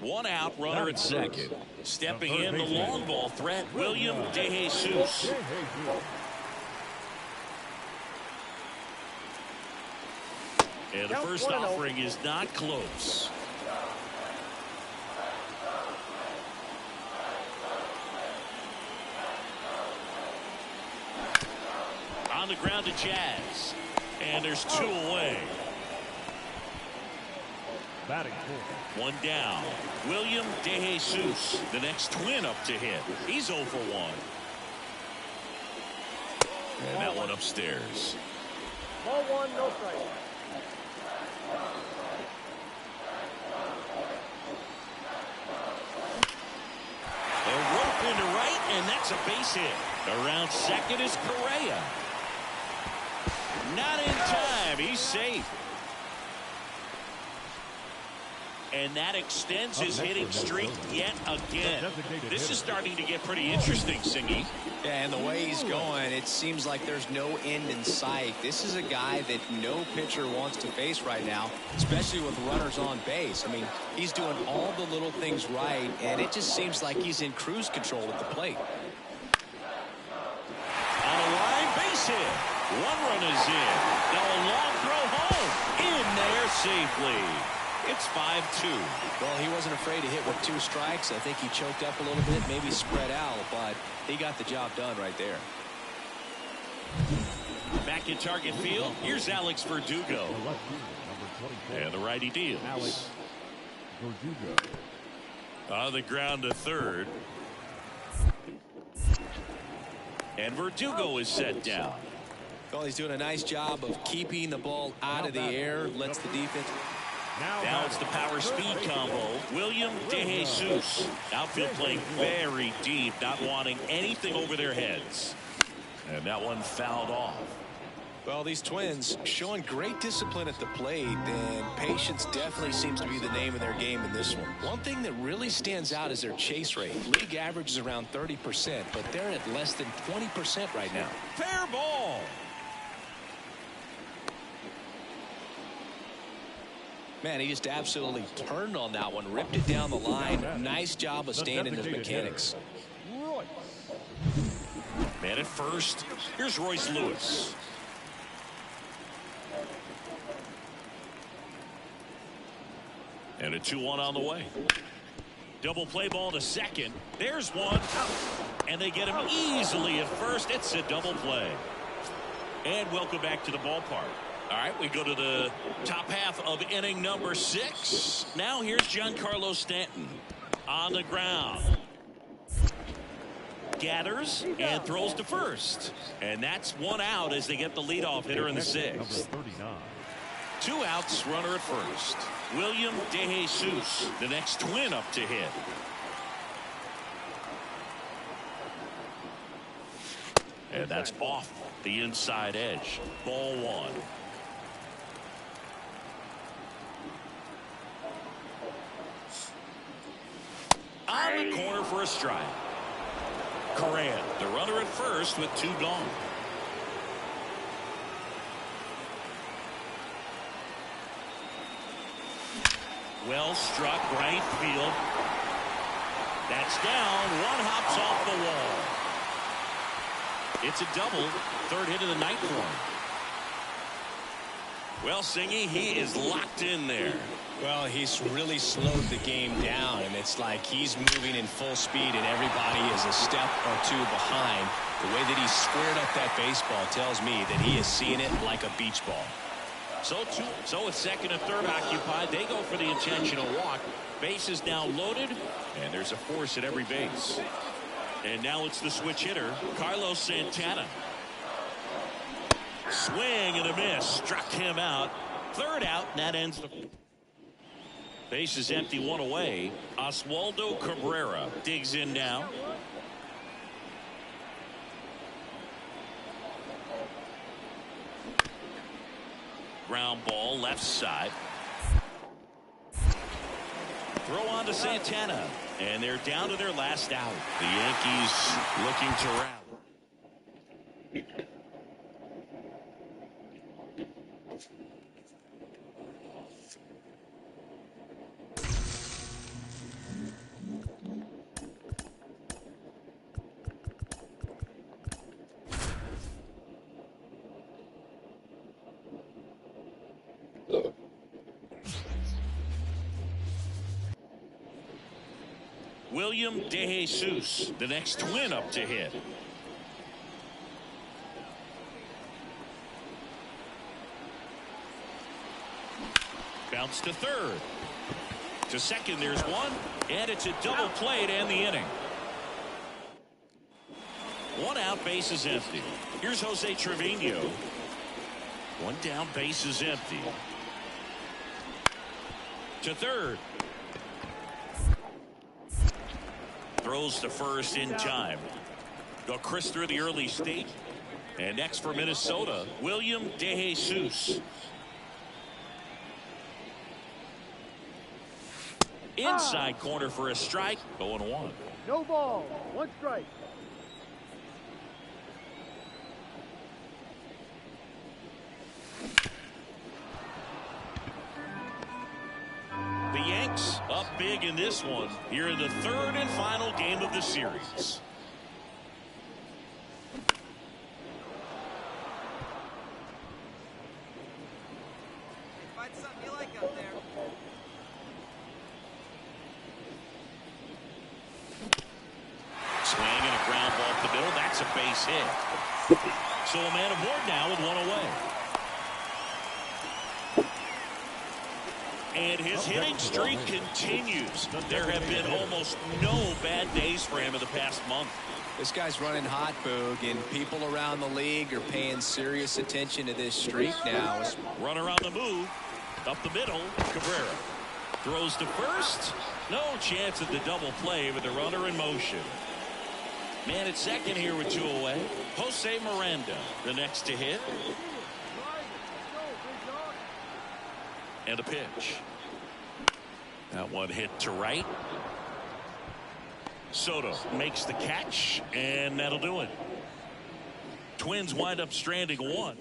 One out, runner at second. Stepping in the long ball threat, William DeJesus. And the first offering is not close. On the ground to Jazz. And there's 2 away. batting fourth. One down. William DeJesus, the next twin up to hit. He's 0 for 1. And that one upstairs. Ball one, no strike. A rope into right, and that's a base hit. Around second is Correa. Not in time. He's safe. And that extends his hitting streak yet again. This is starting to get pretty interesting, Singy. Yeah, and the way he's going, it seems like there's no end in sight. This is a guy that no pitcher wants to face right now, especially with runners on base. I mean, he's doing all the little things right, and it just seems like he's in cruise control at the plate. On a line base hit. One run is in. Now a long throw home. In there safely. It's 5-2. Well, he wasn't afraid to hit with 2 strikes. I think he choked up a little bit, maybe spread out, but he got the job done right there. Back in target field, here's Alex Verdugo. And the righty deals. Alex Verdugo. On the ground to third. And Verdugo is set down. Well, he's doing a nice job of keeping the ball out of the air, lets the defense. Now it's the power speed combo. William DeJesus. Outfield playing very deep, not wanting anything over their heads. And that one fouled off. Well, these twins showing great discipline at the plate, and patience definitely seems to be the name of their game in this one. One thing that really stands out is their chase rate. League average is around 30%, but they're at less than 20% right now. Fair ball. Man, he just absolutely turned on that one, ripped it down the line. Nice job of staying in his mechanics. Man at first. Here's Royce Lewis. And a 2-1 on the way. Double play ball to second. There's one. And they get him easily at first. It's a double play. And welcome back to the ballpark. All right, we go to the top half of inning number 6. Now here's Giancarlo Stanton on the ground. Gathers and throws to first. And that's 1 out as they get the leadoff hitter in the 6th. 2 outs, runner at first. William DeJesus, the next twin up to hit. And that's off the inside edge. Ball 1. On the corner for a strike. Correa, the runner at first with 2 gone. Well struck right field. That's down. 1 hops off the wall. It's a double. 3rd hit of the night for him. Well, Singy, he is locked in there. Well, he's really slowed the game down, and it's like he's moving in full speed, and everybody is a step or 2 behind. The way that he squared up that baseball tells me that he is seeing it like a beach ball. So with second and third occupied, they go for the intentional walk. Base is now loaded, and there's a force at every base. And now it's the switch hitter, Carlos Santana. Swing and a miss. Struck him out. 3rd out, and that ends the... Base is empty, 1 away. Oswaldo Cabrera digs in now. Ground ball left side. Throw on to Santana. And they're down to their last out. The Yankees looking to rally. William DeJesus, the next twin up to hit. Bounce to third. To second, there's one, and it's a double play to end the inning. One out, base is empty. Here's Jose Trevino. One down, base is empty. To third. Throws to first in time. Go Chris through the early stage. And next for Minnesota, William DeJesus. Inside corner for a strike. 0-1. No ball. One strike. The Yanks up big in this one here in the third and final game of the series. Find something you like up there. Swing and a ground ball up the middle. That's a base hit. So a man aboard now with one away. And his hitting streak continues. There have been almost no bad days for him in the past month. This guy's running hot, Boog, and people around the league are paying serious attention to this streak now. Runner on the move. Up the middle. Cabrera throws to first. No chance at the double play with the runner in motion. Man at second here with two away. Jose Miranda, the next to hit. And a pitch. That one hit to right. Soto makes the catch, and that'll do it. Twins wind up stranding one.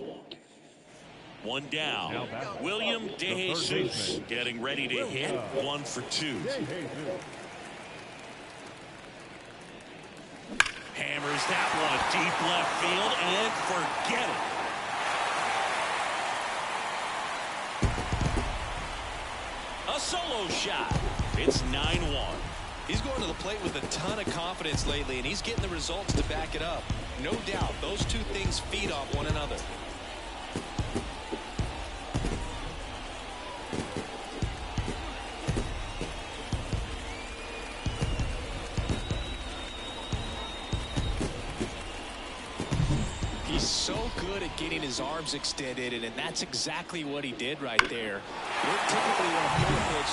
One down. William DeJesus getting ready to hit. 1 for 2. Hammers that one deep left field and forget it. A solo shot. It's 9-1. He's going to the plate with a ton of confidence lately, and he's getting the results to back it up. No doubt, those two things feed off one another. He's so good at getting his arms extended, and that's exactly what he did right there. We're typically on a full pitch.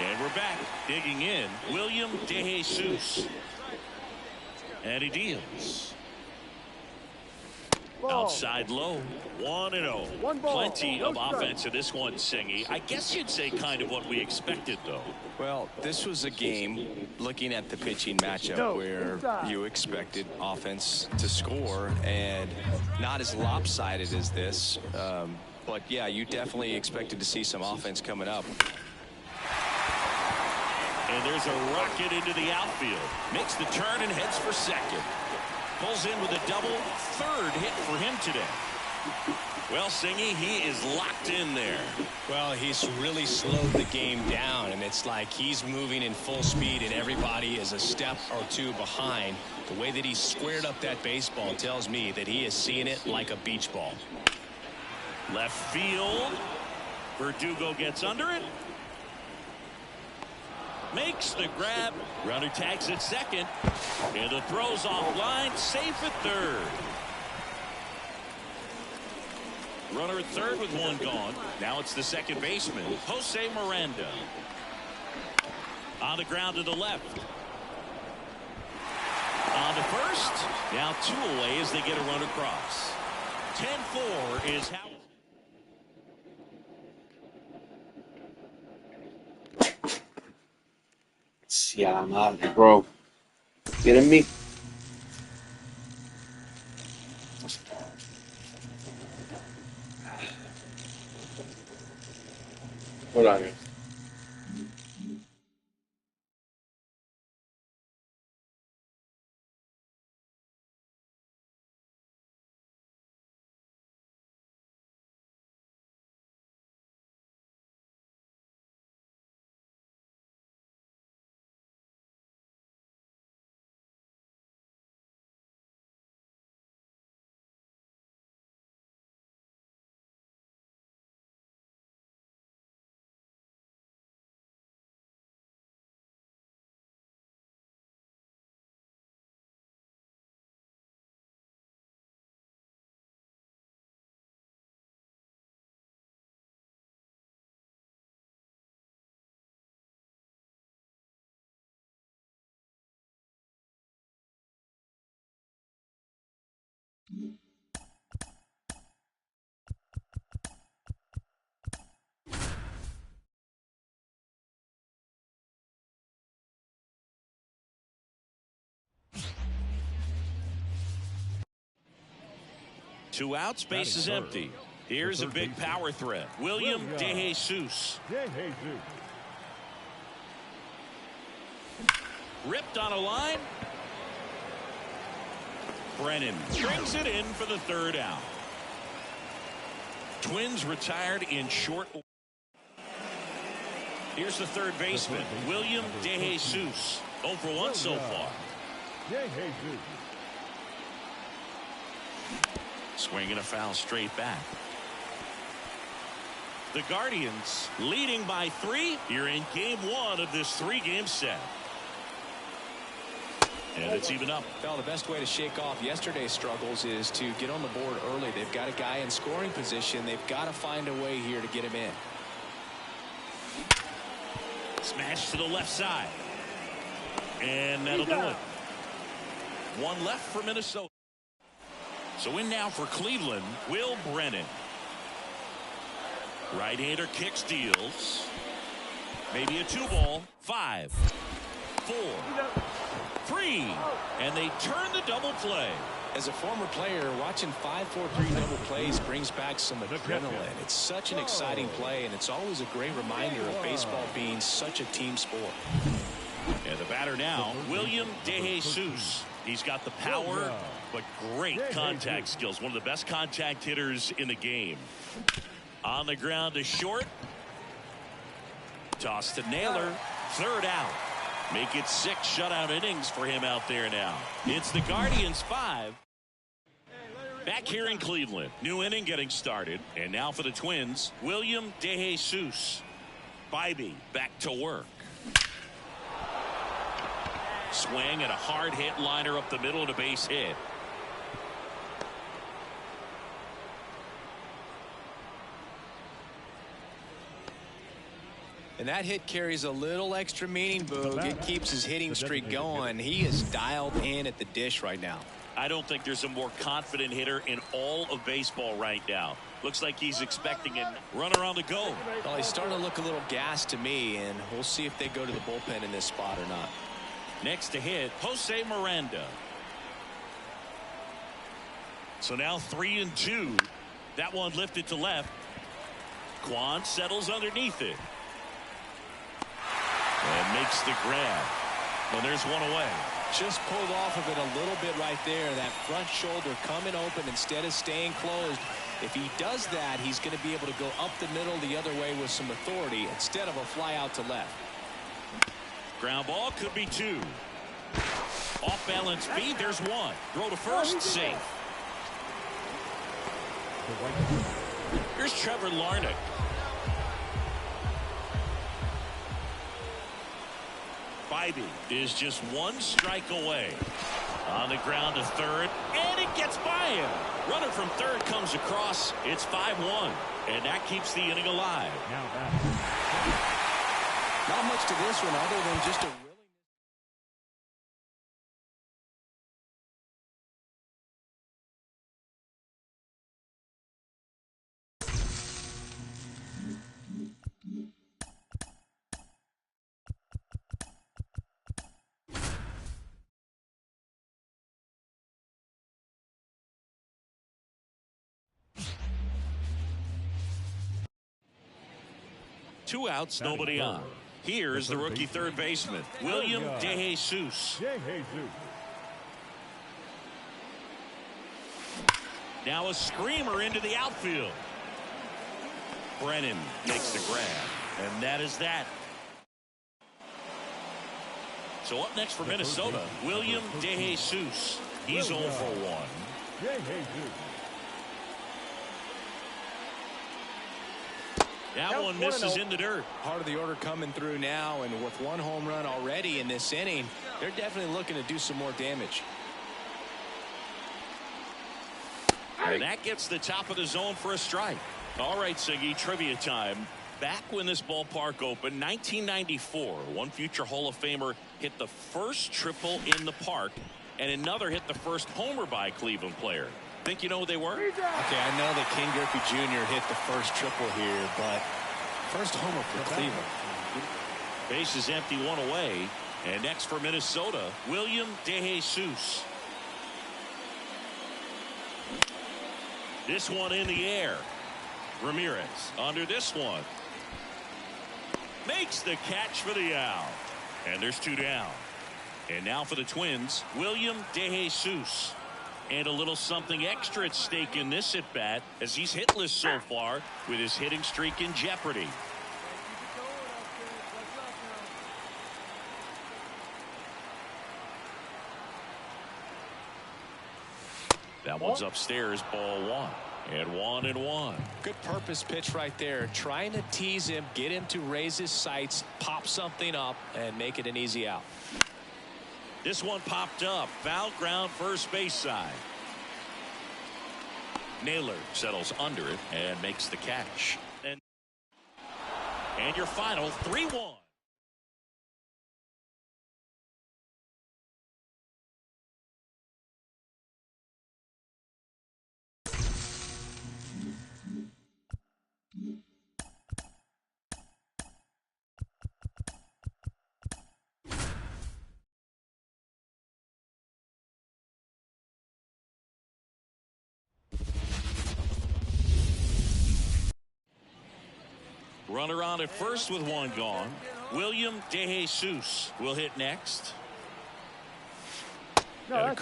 And we're back. Digging in, William DeJesus. And he deals. Ball. Outside low. 1-0. One ball. Plenty No of strike. offense in this one, Singy. I guess you'd say kind of what we expected, though. Well, this was a game, looking at the pitching matchup, No, where inside. you expected offense to score, and not as lopsided as this. But, yeah, you definitely expected to see some offense coming up. And there's a rocket into the outfield. Makes the turn and heads for second. Pulls in with a double. Third hit for him today. Well, Singy, he is locked in there. Well, he's really slowed the game down, and it's like he's moving in full speed, and everybody is a step or two behind. The way that he squared up that baseball tells me that he is seeing it like a beach ball. Left field. Verdugo gets under it. Makes the grab. Runner tags at second. And the throw's offline. Safe at third. Runner at third with one gone. Now it's the second baseman, Jose Miranda. On the ground to the left. On to first. Now two away as they get a run across. 10-4 is how. Yeah, madre, bro. Kidding me? Hold on. 2 outs, base is empty. Here's a big power threat. William DeJesus. Ripped on a line. Brennan brings it in for the 3rd out. Twins retired in short. Here's the 3rd baseman, William DeJesus. 0 for 1 so far. Swinging a foul straight back. The Guardians leading by 3 here in game 1 of this 3-game set. And it's even up. Well, the best way to shake off yesterday's struggles is to get on the board early. They've got a guy in scoring position. They've got to find a way here to get him in. Smash to the left side. And that'll do it. 1 left for Minnesota. So in now for Cleveland, Will Brennan. Right-hander kicks, deals. Maybe a 2-ball. 5, 4, 3. And they turn the double play. As a former player, watching 5-4-3 double plays brings back some adrenaline. It's such an exciting play, and it's always a great reminder of baseball being such a team sport. And the batter now, William DeJesus. He's got the power, but great contact skills. One of the best contact hitters in the game. On the ground to short. Toss to Naylor. 3rd out. Make it 6 shutout innings for him out there now. It's the Guardians 5. Back here in Cleveland. New inning getting started. And now for the Twins, William DeJesus. Bybee back to work. Swing and a hard hit liner up the middle and a base hit. And that hit carries a little extra meaning, Boog. It keeps his hitting streak going. He is dialed in at the dish right now. I don't think there's a more confident hitter in all of baseball right now. Looks like he's expecting a runner on the go. Well, he's starting to look a little gassed to me, and we'll see if they go to the bullpen in this spot or not. Next to hit, Jose Miranda. So now 3-2. That one lifted to left. Kwan settles underneath it. And makes the grab. Well, there's one away. Just pulled off of it a little bit right there. That front shoulder coming open instead of staying closed. If he does that, he's going to be able to go up the middle the other way with some authority instead of a fly out to left. Ground ball could be 2. Off balance feed. There's 1. Throw to first. Safe. Here's Trevor Larnach. Bybee is just 1 strike away. On the ground to 3rd, and it gets by him. Runner from 3rd comes across. It's 5-1, and that keeps the inning alive. Not much to this one other than just a Two outs, nobody on. Here's the rookie 3rd baseman, William DeJesus. Now a screamer into the outfield. Brennan makes the grab, and that is that. So up next for Minnesota, William DeJesus. He's 0 for 1. That one misses in the dirt. Part of the order coming through now, and with 1 home run already in this inning, they're definitely looking to do some more damage. And that gets the top of the zone for a strike. All right, Siggy, trivia time. Back when this ballpark opened, 1994, one future Hall of Famer hit the first triple in the park, and another hit the first homer by a Cleveland player. Think you know who they were? Okay, I know that Ken Griffey Jr. hit the first triple here, but first homer for Cleveland. Base is empty, 1 away. And next for Minnesota, William DeJesus. This one in the air. Ramirez under this one. Makes the catch for the out. And there's 2 down. And now for the Twins, William DeJesus. And a little something extra at stake in this at-bat as he's hitless so far with his hitting streak in jeopardy. That one's upstairs, ball 1. And 1-1. Good purpose pitch right there. Trying to tease him, get him to raise his sights, pop something up, and make it an easy out. This one popped up. Foul ground first base side. Naylor settles under it and makes the catch. And your final 3-1. Runner on at first with 1 gone. William DeJesus will hit next. No,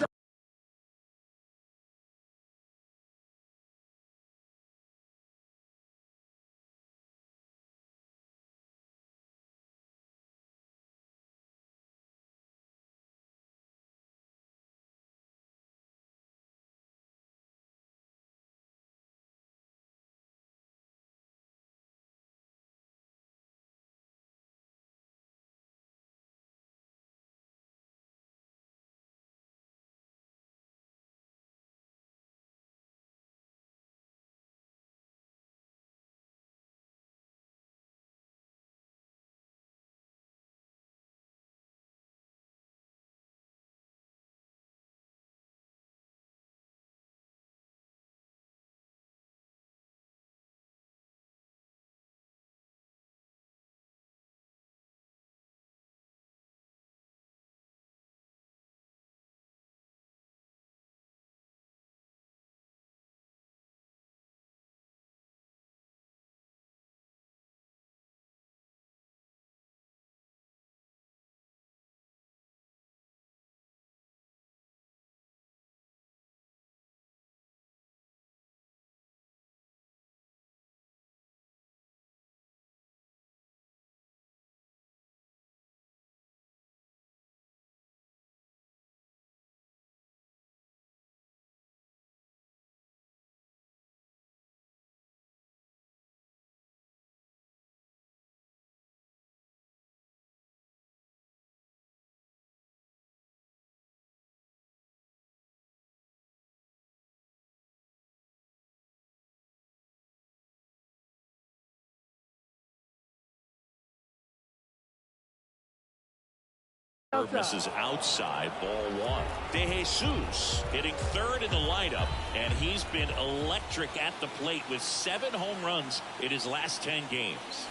Misses outside, ball 1. DeJesus hitting 3rd in the lineup, and he's been electric at the plate with 7 home runs in his last 10 games.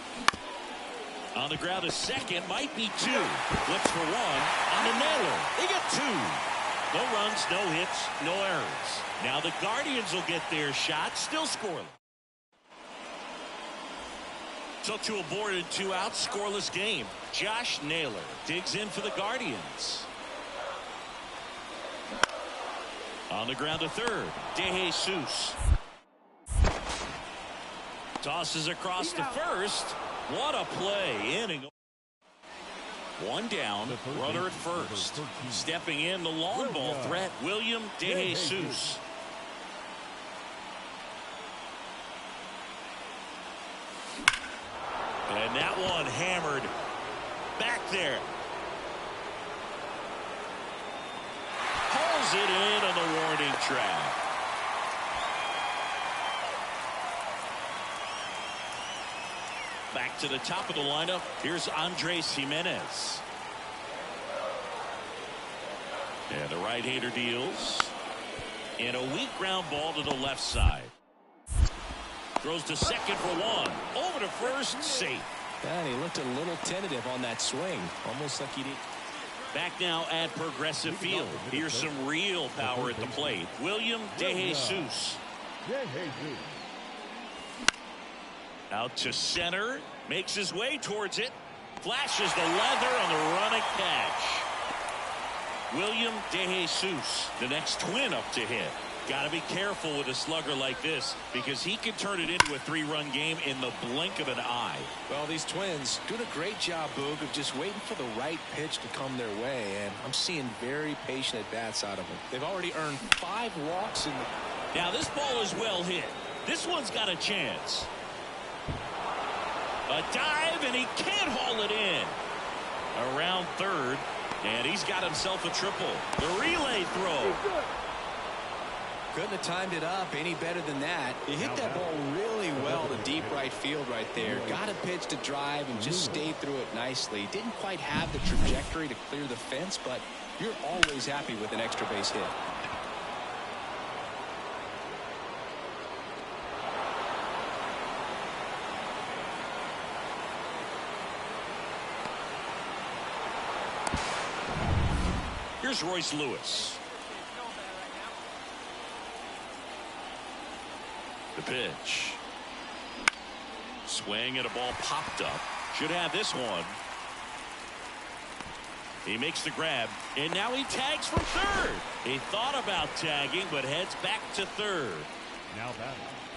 On the ground to second, might be 2. Flips for 1 on the Naylor. They get 2. No runs, no hits, no errors. Now the Guardians will get their shot, still scoreless. So to a board and 2 out, scoreless game. Josh Naylor digs in for the Guardians. On the ground to third, DeJesus. Tosses across to first. What a play. Inning. 1 down, runner at first. Stepping in the long ball threat, William DeJesus. And that one hammered back there. Pulls it in on the warning track. Back to the top of the lineup. Here's Andres Jimenez. And the right-hander deals. And a weak ground ball to the left side. Throws to second for 1. Over to first, safe. And he looked a little tentative on that swing. Almost like he did. Back now at Progressive Field. Here's some real power at the plate. William DeJesus. Out to center, makes his way towards it, flashes the leather on the running catch. William DeJesus, the next twin up to hit. Got to be careful with a slugger like this because he can turn it into a 3-run game in the blink of an eye. Well, these twins doing a great job, Boog, of just waiting for the right pitch to come their way, and I'm seeing very patient at-bats out of them. They've already earned 5 walks in the... Now this ball is well hit. This one's got a chance. A dive, and he can't haul it in. Around third, and he's got himself a triple. The relay throw. Couldn't have timed it up any better than that. He hit that ball really well to deep right field right there. Got a pitch to drive and just stayed through it nicely. Didn't quite have the trajectory to clear the fence, but you're always happy with an extra base hit. Here's Royce Lewis. The pitch. Swing and a ball popped up. Should have this one. He makes the grab, and now he tags from third. He thought about tagging, but heads back to third. Now back.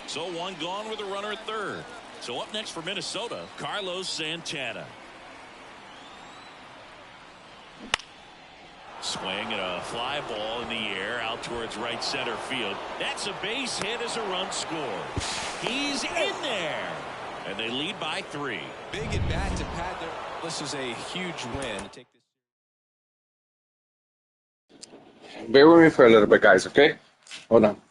So one gone with a runner at third. So up next for Minnesota, Carlos Santana. Swing and a fly ball in the air out towards right center field. That's a base hit as a run scores. He's in there. And they lead by 3. Big at bat to pad their... This is a huge win to take this. Bear with me for a little bit, guys, okay? Hold on.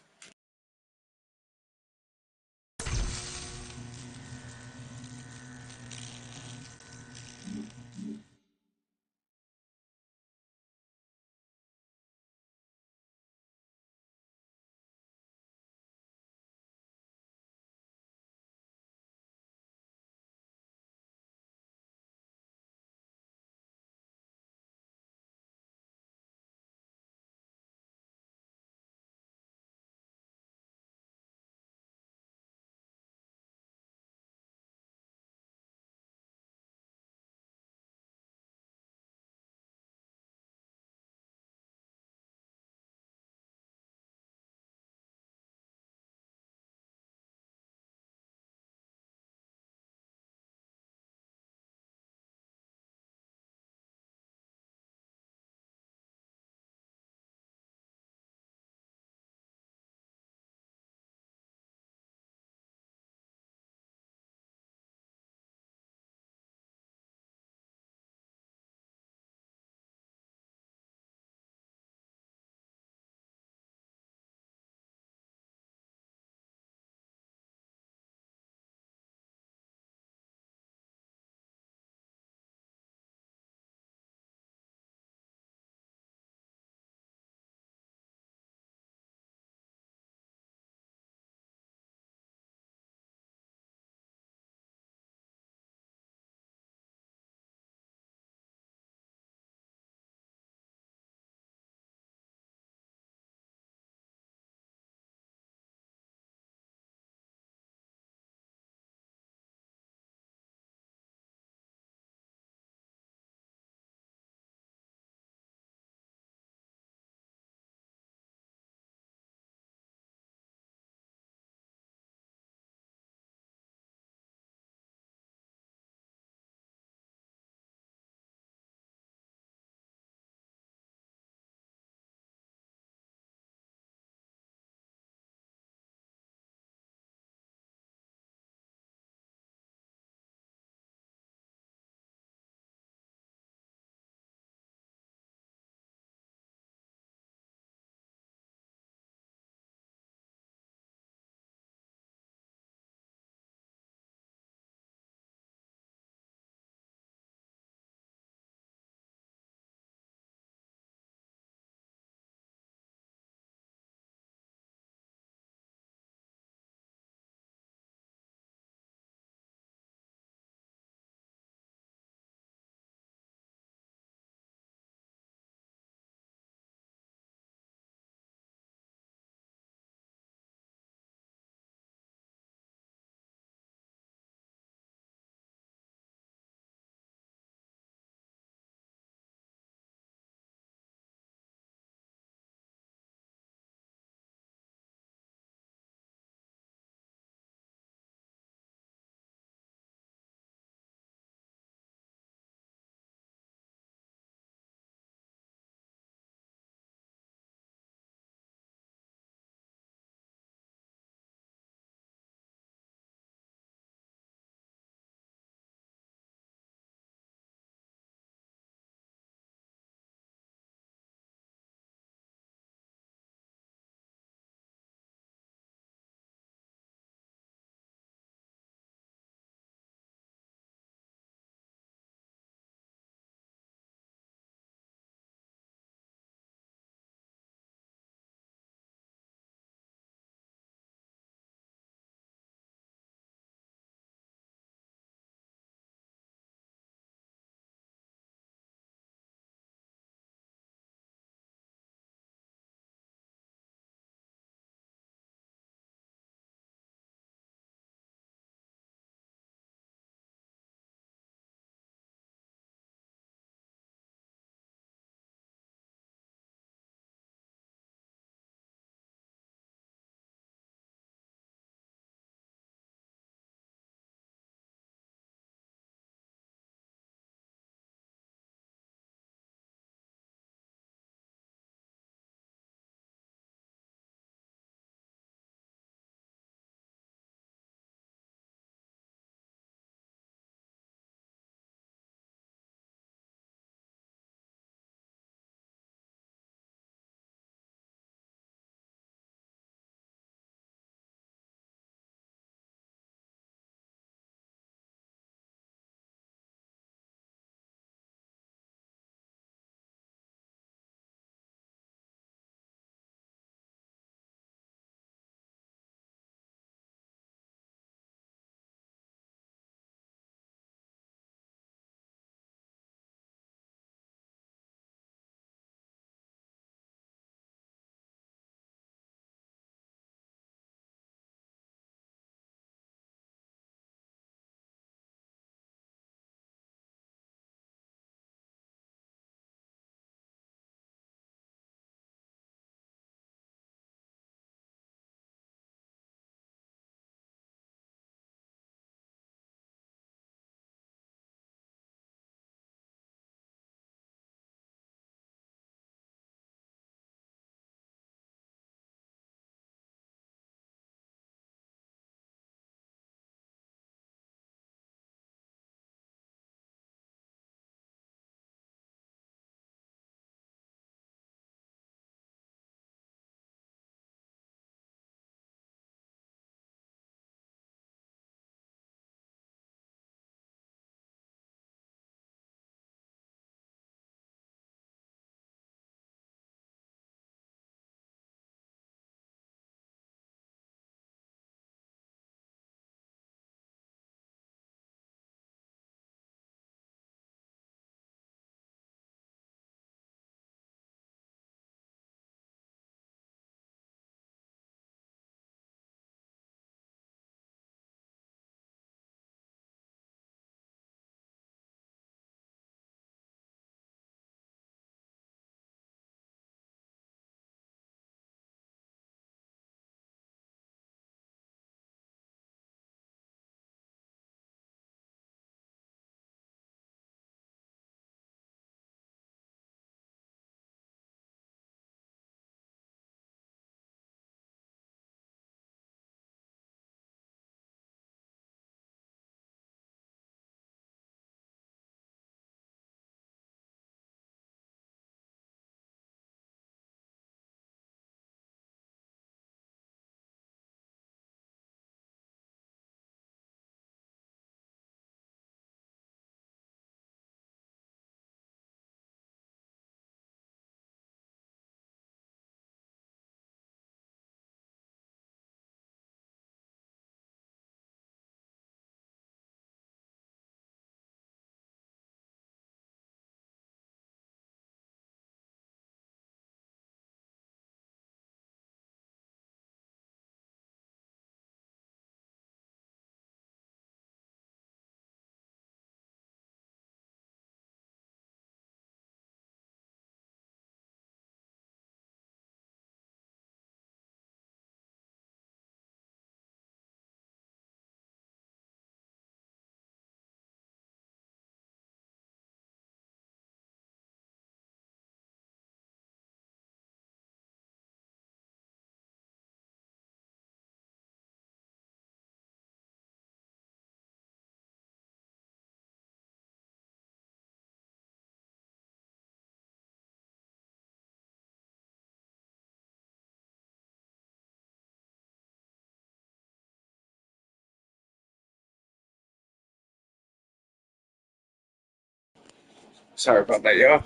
Sorry about that, y'all.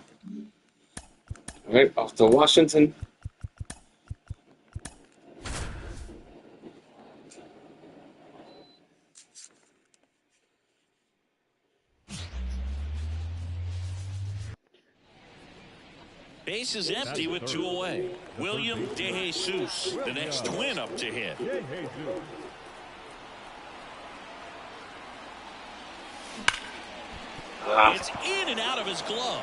All right, off to Washington. Base is empty with 2 away. William DeJesus, the next twin up to hit. It's in and out of his glove,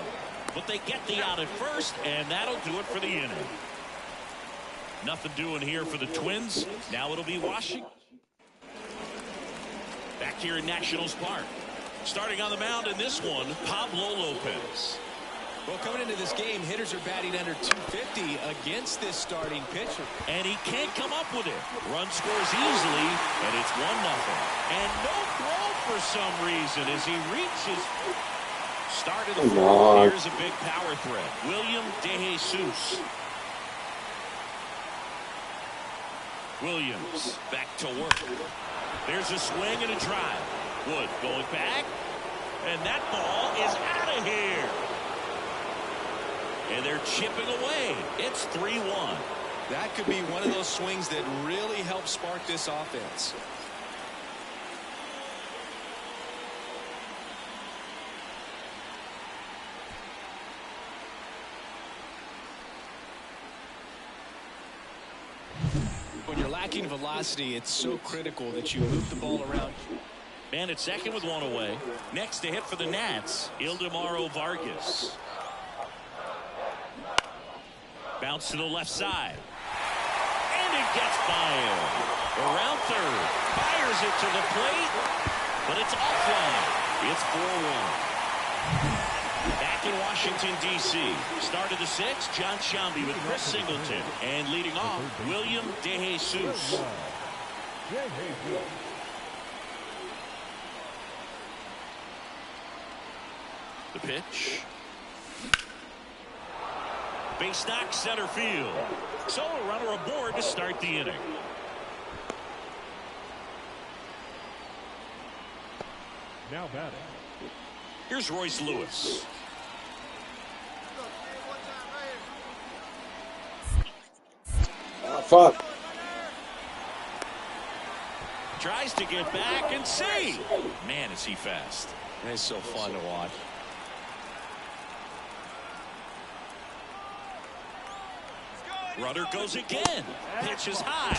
but they get the out at first, and that'll do it for the inning. Nothing doing here for the Twins. Now it'll be Washington. Back here in Nationals Park. Starting on the mound in this one, Pablo Lopez. Well, coming into this game, hitters are batting under 250 against this starting pitcher. And he can't come up with it. Run scores easily, and it's 1-0. And no throw for some reason as he reaches. Start of the fourth. Here's a big power threat. William DeJesus. Williams back to work. There's a swing and a drive. Wood going back. And that ball is out of here. And they're chipping away. It's 3-1. That could be one of those swings that really help spark this offense. When you're lacking velocity, it's so critical that you move the ball around. Man at second with 1 away. Next to hit for the Nats, Ildemaro Vargas. Bounce to the left side. And it gets by him. Around third. Fires it to the plate. But it's offline. It's 4-1. Back in Washington, D.C. Start of the 6th, John Shambi with Chris Singleton. And leading off, William DeJesus. The pitch. Base knock center field. So a runner aboard to start the inning. Now batting. Here's Royce Lewis. Fuck. Tries to get back and save. Man, is he fast. It's so fun to watch. Runner goes again. Pitch is high.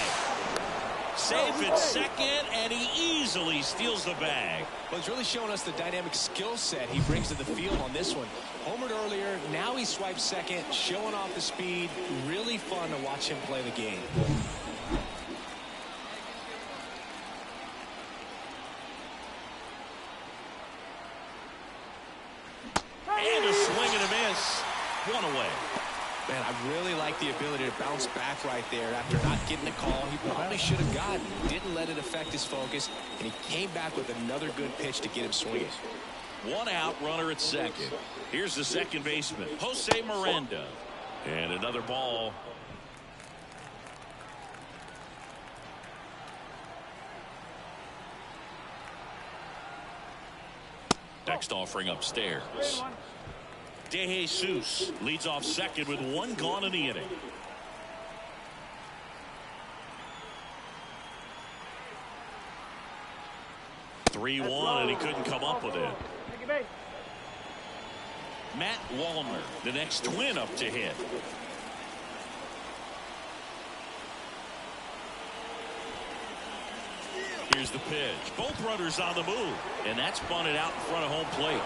Safe at second, and he easily steals the bag. Well, he's really showing us the dynamic skill set he brings to the field on this one. Homered earlier, now he swipes second, showing off the speed. Really fun to watch him play the game. And a swing and a miss. 1 away. Man, I really like the ability to bounce back right there after not getting the call he probably should have gotten. Didn't let it affect his focus, and he came back with another good pitch to get him swinging. 1 out, runner at second. Here's the second baseman, Jose Miranda. And another ball. Next offering upstairs. DeJesus leads off second with 1 gone in the inning. (3-1) and he couldn't come up with it. Matt Wallner, the next twin up to hit. Here's the pitch. Both runners on the move, and that's bunted out in front of home plate.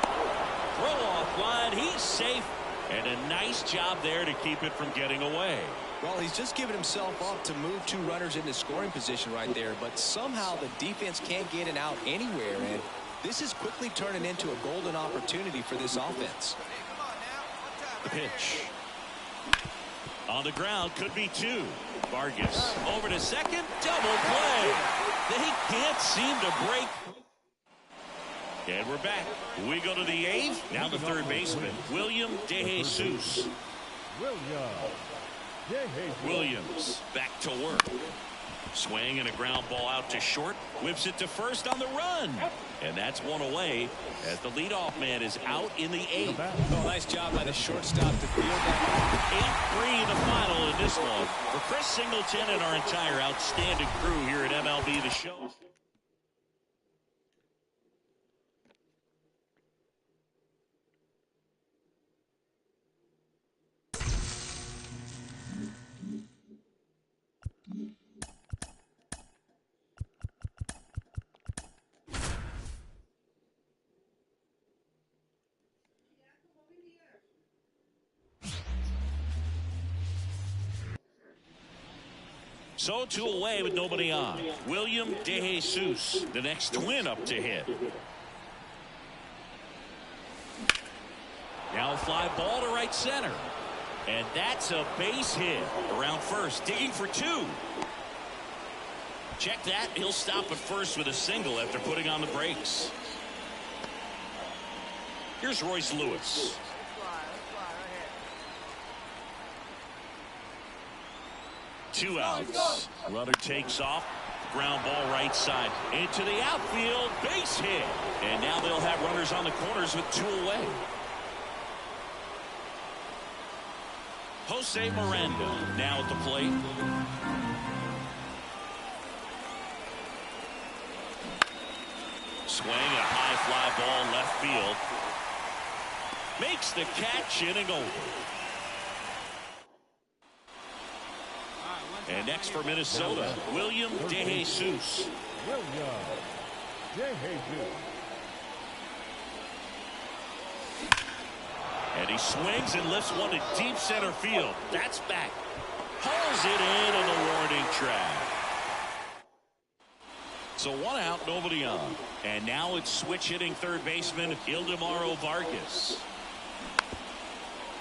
Throw off line. He's safe. And a nice job there to keep it from getting away. Well, he's just given himself up to move 2 runners into scoring position right there. But somehow the defense can't get an out anywhere. And this is quickly turning into a golden opportunity for this offense. The pitch. On the ground, could be 2. Vargas over to second. Double play. They can't seem to break. And we're back. We go to the 8th. Now the third baseman, William DeJesus. Williams back to work. Swing and a ground ball out to short. Whips it to first on the run. And that's one away as the leadoff man is out in the 8th. Oh, nice job by the shortstop to field that. 8-3 the final in this one. For Chris Singleton and our entire outstanding crew here at MLB The Show. So 2 away with nobody on. William DeJesus, the next twin up to hit. Now a fly ball to right center. And that's a base hit. Around first, digging for 2. Check that. He'll stop at first with a single after putting on the brakes. Here's Royce Lewis. 2 outs. Runner takes off. Ground ball right side. Into the outfield. Base hit. And now they'll have runners on the corners with 2 away. Jose Miranda now at the plate. Swing, a high fly ball left field. Makes the catch, inning over. And next for Minnesota, William DeJesus. And he swings and lifts one to deep center field. That's back. Pulls it in on the warning track. So 1 out, nobody on. And now it's switch hitting third baseman Ildemaro Vargas.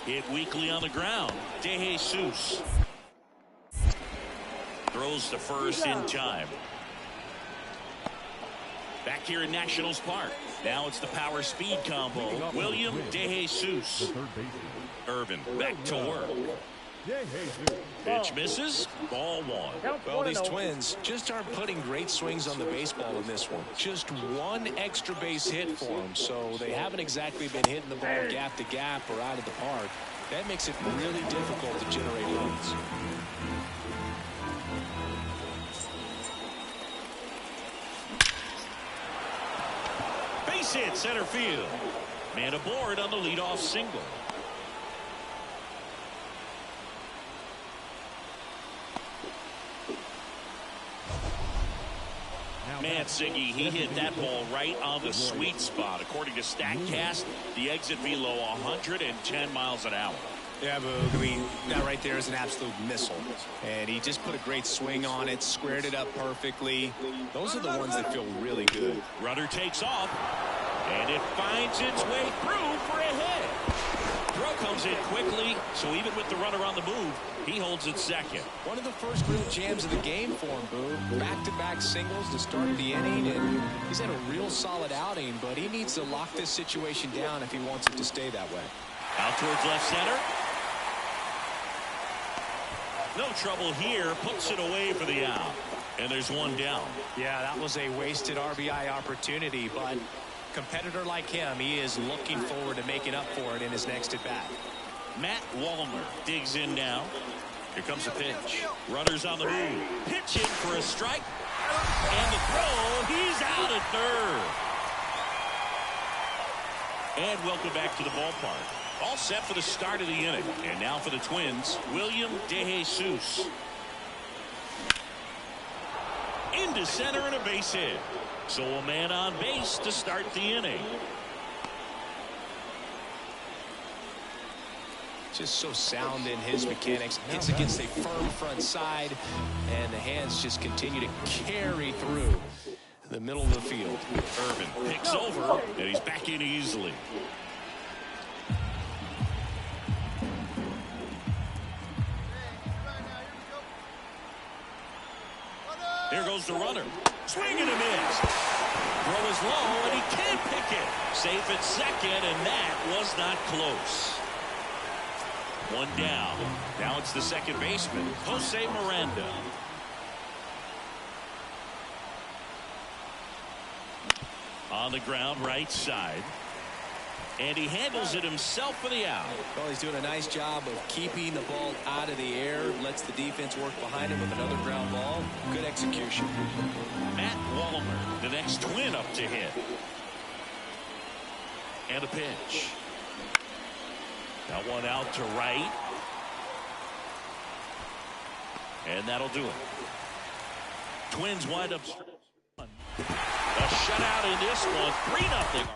Hit weakly on the ground. DeJesus throws to first in time. Back here in Nationals Park. Now it's the power speed combo. William DeJesus. Irvin back to work. Pitch misses. Ball 1. Well, these Twins just aren't putting great swings on the baseball in this one. Just 1 extra base hit for them. So they haven't exactly been hitting the ball gap to gap or out of the park. That makes it really difficult to generate runs. Base hit center field. Man aboard on the leadoff single. Man, Siggy, he hit that ball right on the sweet spot. According to StatCast, the exit velo 110 miles an hour. Yeah, Boog. I mean, that right there is an absolute missile. And he just put a great swing on it, squared it up perfectly. Those are the ones that feel really good. Runner takes off, and it finds its way through for a hit. Throw comes in quickly, so even with the runner on the move, he holds it second. One of the first real jams of the game for him, Boog. Back-to-back singles to start the inning, and he's had a real solid outing, but he needs to lock this situation down if he wants it to stay that way. Out towards left center. No trouble here. Puts it away for the out. And there's 1 down. Yeah, that was a wasted RBI opportunity, but competitor like him, he is looking forward to making up for it in his next at-bat. Matt Wallner digs in now. Here comes a pitch. Runners on the move. Pitch in for a strike. And the throw. He's out at third. And welcome back to the ballpark. All set for the start of the inning. And now for the Twins, William DeJesus. Into center and a base hit. So a man on base to start the inning. Just so sound in his mechanics. Hits against a firm front side, and the hands just continue to carry through the middle of the field. Irvin picks over, and he's back in easily. Here goes the runner. Swing and a miss. Throw is low, and he can't pick it. Safe at second, and that was not close. 1 down. Now it's the second baseman, Jose Miranda. On the ground, right side. And he handles it himself for the out. Well, he's doing a nice job of keeping the ball out of the air. Lets the defense work behind him with another ground ball. Good execution. Matt Wallner, the next twin up to hit. And a pitch. That one out to right. And that'll do it. Twins wind up. A shutout in this one. 3-0.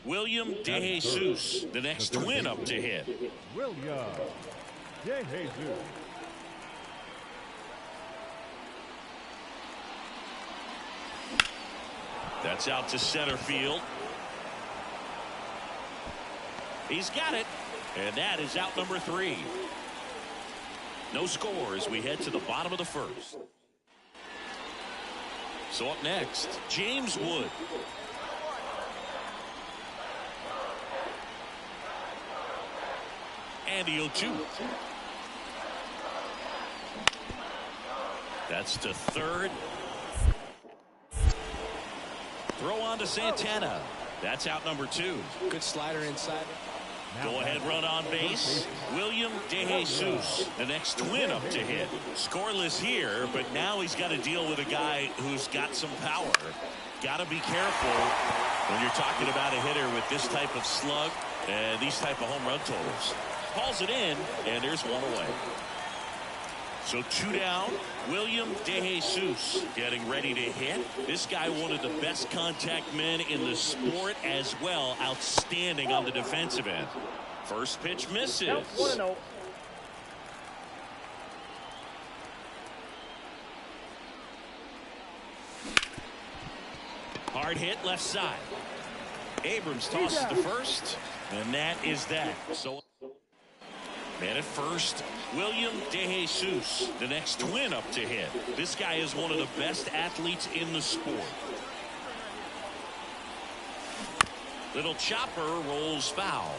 William DeJesus, the next twin up to hit. William DeJesus. That's out to center field. He's got it. And that is out number 3. No score as we head to the bottom of the first. So up next, James Wood. And the 0-2. That's to third. Throw on to Santana. That's out number 2. Good slider inside. Go ahead run on base. William DeJesus, the next twin up to hit. Scoreless here, but now he's got to deal with a guy who's got some power. Got to be careful when you're talking about a hitter with this type of slug and these type of home run totals. Calls it in, and there's one away. So 2 down. William DeJesus getting ready to hit. This guy, one of the best contact men in the sport as well. Outstanding on the defensive end. First pitch misses. 1-0. Hard hit left side. Abrams tosses to first, and that is that. So man at first, William DeJesus, the next twin up to hit. This guy is one of the best athletes in the sport. Little chopper rolls foul.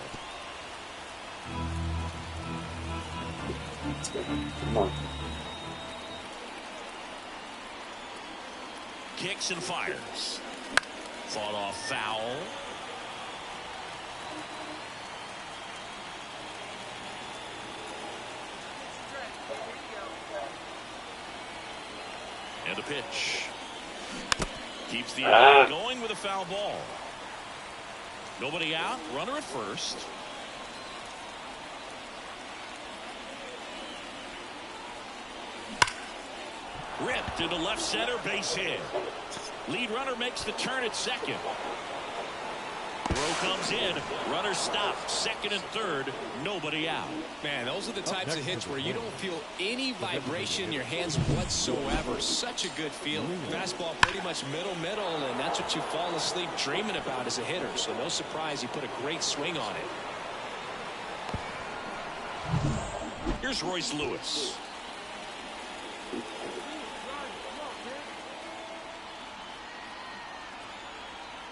Come on. Kicks and fires. Fought off foul. And a pitch. Keeps the going with a foul ball. Nobody out. Runner at first. Ripped into left center, base hit. Lead runner makes the turn at second. Throw comes in. Runner stopped. Second and third. Nobody out. Man, those are the types of hits where you don't feel any vibration in your hands whatsoever. Such a good feeling. Fastball pretty much middle, and that's what you fall asleep dreaming about as a hitter. So no surprise he put a great swing on it. Here's Royce Lewis.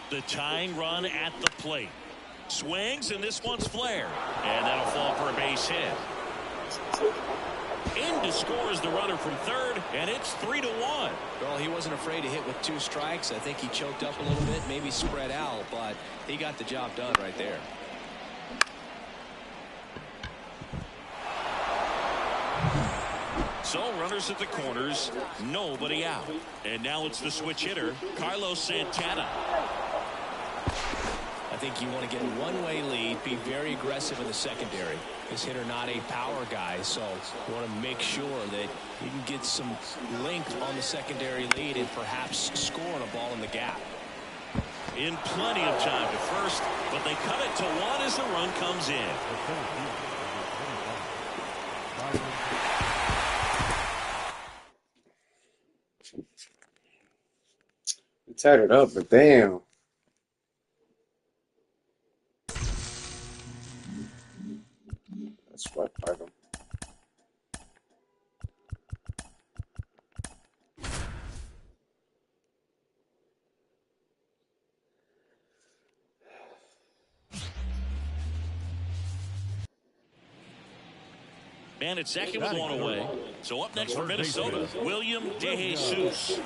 The tying run at the plate. Swings, and this one's flared. And that'll fall for a base hit. In to score is the runner from third, and it's 3-1. Well, he wasn't afraid to hit with 2 strikes. I think he choked up a little bit, maybe spread out, but he got the job done right there. So runners at the corners, nobody out. And now it's the switch hitter, Carlos Santana. I think you want to get a one-way lead, be very aggressive in the secondary. This hitter not a power guy, so you want to make sure that you can get some length on the secondary lead and perhaps score on a ball in the gap. In plenty of time to first, but they cut it to 1 as the run comes in. We tied it up, but damn. swept by them. Man at second with one away. So up next for Minnesota, William DeJesus.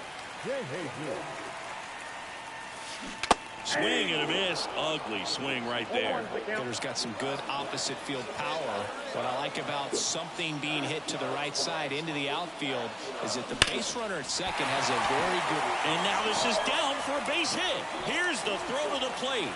Swing and a miss. Ugly swing right there. Hitter's got some good opposite field power. What I like about something being hit to the right side into the outfield is that the base runner at second has a very good. And now this is down for a base hit. Here's the throw to the plate.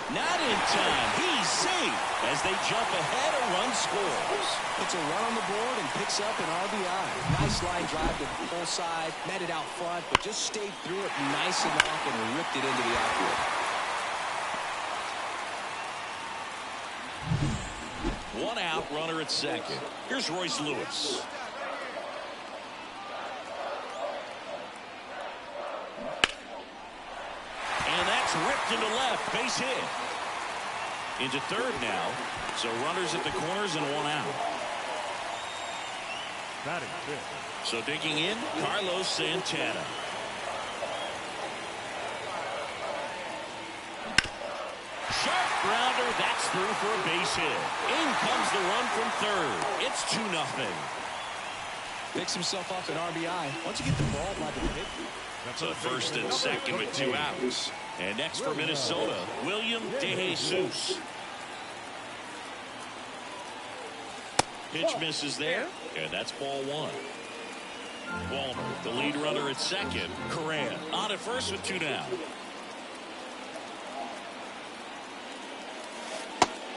Not in time. He's safe as they jump ahead. A run scores. It's a run on the board and picks up an RBI. Nice line drive to the full side. Met it out front, but just stayed through it nice enough and ripped it into the outfield. One out, runner at second. Here's Royce Lewis. And that's ripped into left. Base hit. Into third now. So runners at the corners and one out. So digging in, Carlos Santana. Sharp grounder. That's through for a base hit. In comes the run from third. It's 2-0. Picks himself up an RBI. Once you get the ball by the pitch. So first and second with 2 outs. And next for Minnesota, William DeJesus. Pitch misses there, and that's ball one. Walner, the lead runner at second. Correa on at first with 2 down.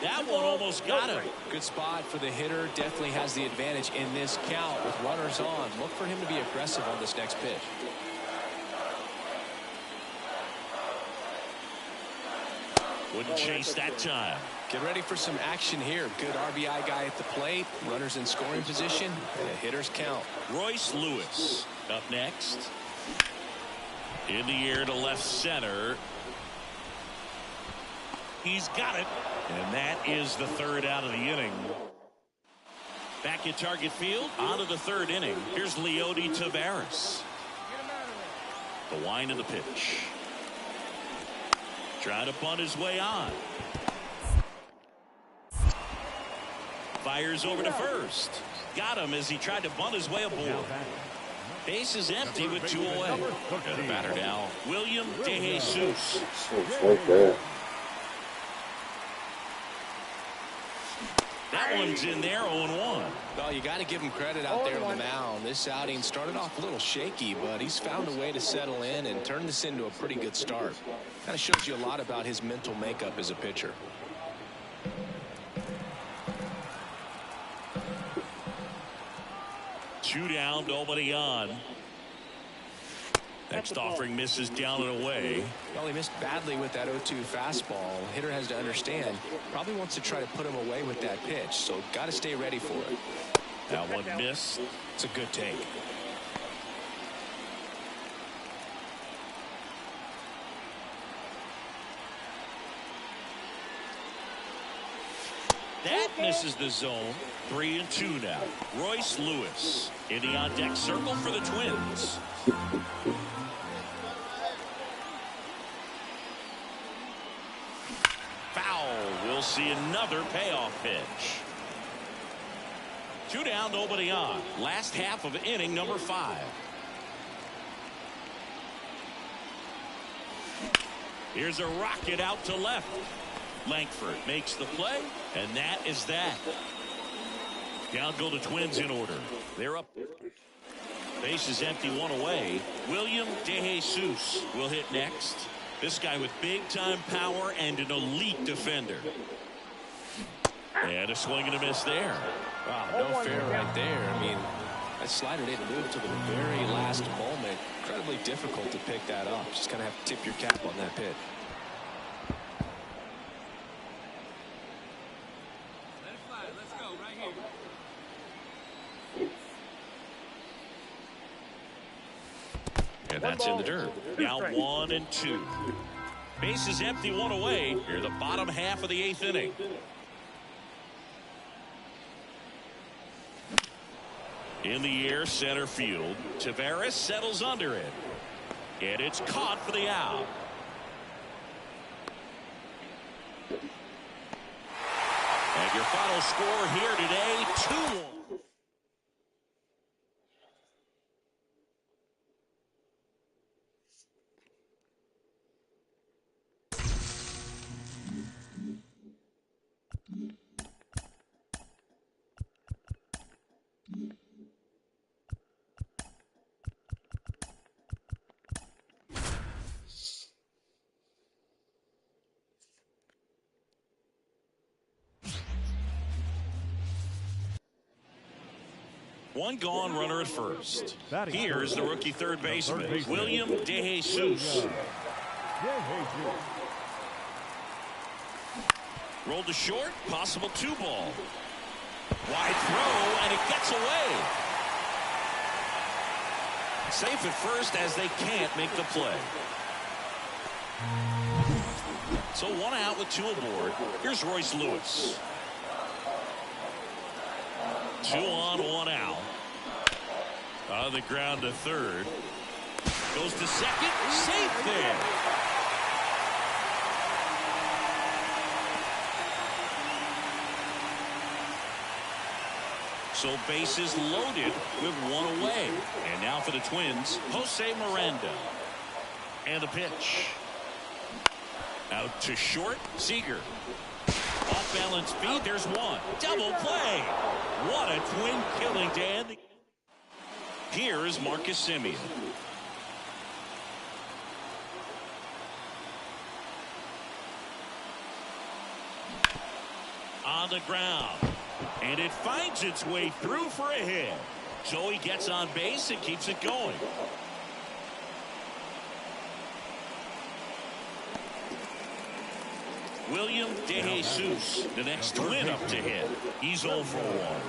That one almost got him. Good spot for the hitter. Definitely has the advantage in this count with runners on. Look for him to be aggressive on this next pitch. Wouldn't chase that time. Get ready for some action here. Good RBI guy at the plate. Runners in scoring position. The hitters count. Royce Lewis up next. In the air to left center. He's got it. And that is the third out of the inning. Back at target field. On to the third inning. Here's Leody Taveras. The wind of the pitch. Trying to bunt his way on. Fires over to first. Got him as he tried to bunt his way aboard. Base is empty with 2 away. And the batter now, William DeJesus. Right there. That one's in there, 0-1. Well, you got to give him credit out there on the mound. This outing started off a little shaky, but he's found a way to settle in and turn this into a pretty good start. Kind of shows you a lot about his mental makeup as a pitcher. Two down, nobody on. Next offering misses down and away. Well, he missed badly with that 0-2 fastball. Hitter has to understand. Probably wants to try to put him away with that pitch, so got to stay ready for it. That one missed. It's a good take. That misses the zone. 3-2 now. Royce Lewis in the on-deck circle for the Twins. Foul. We'll see another payoff pitch. 2 down, nobody on. Last half of inning number 5. Here's a rocket out to left. Langford makes the play, and that is that. Down go the Twins in order. They're up. Base is empty, 1 away. William DeJesus will hit next. This guy with big-time power and an elite defender. And a swing and a miss there. Wow, no fair right there. I mean, that slider didn't move to the very last moment. Incredibly difficult to pick that up. Just kind of have to tip your cap on that pitch. Let it fly. Let's go right here. And that's in the dirt. Now 1-2. Base is empty, 1 away. Here the bottom half of the 8th inning. In the air, center field. Tavares settles under it. And it's caught for the out. And your final score here today, 2-1. One gone, runner at first. Here's the rookie third baseman, William DeJesus. Rolled to short, possible 2-ball. Wide throw, and it gets away. Safe at first as they can't make the play. So 1 out with 2 aboard. Here's Royce Lewis. 2 on, 1 out. On the ground to third. Goes to second. Safe there. So bases loaded with 1 away. And now for the Twins, Jose Miranda. And the pitch. Out to short, Seager. Off balance feed, there's 1. Double play. What a twin killing, Dan. Here is Marcus Semien. On the ground. And it finds its way through for a hit. So he gets on base and keeps it going. William DeJesus, the next Twin up to hit. He's 0 for 1.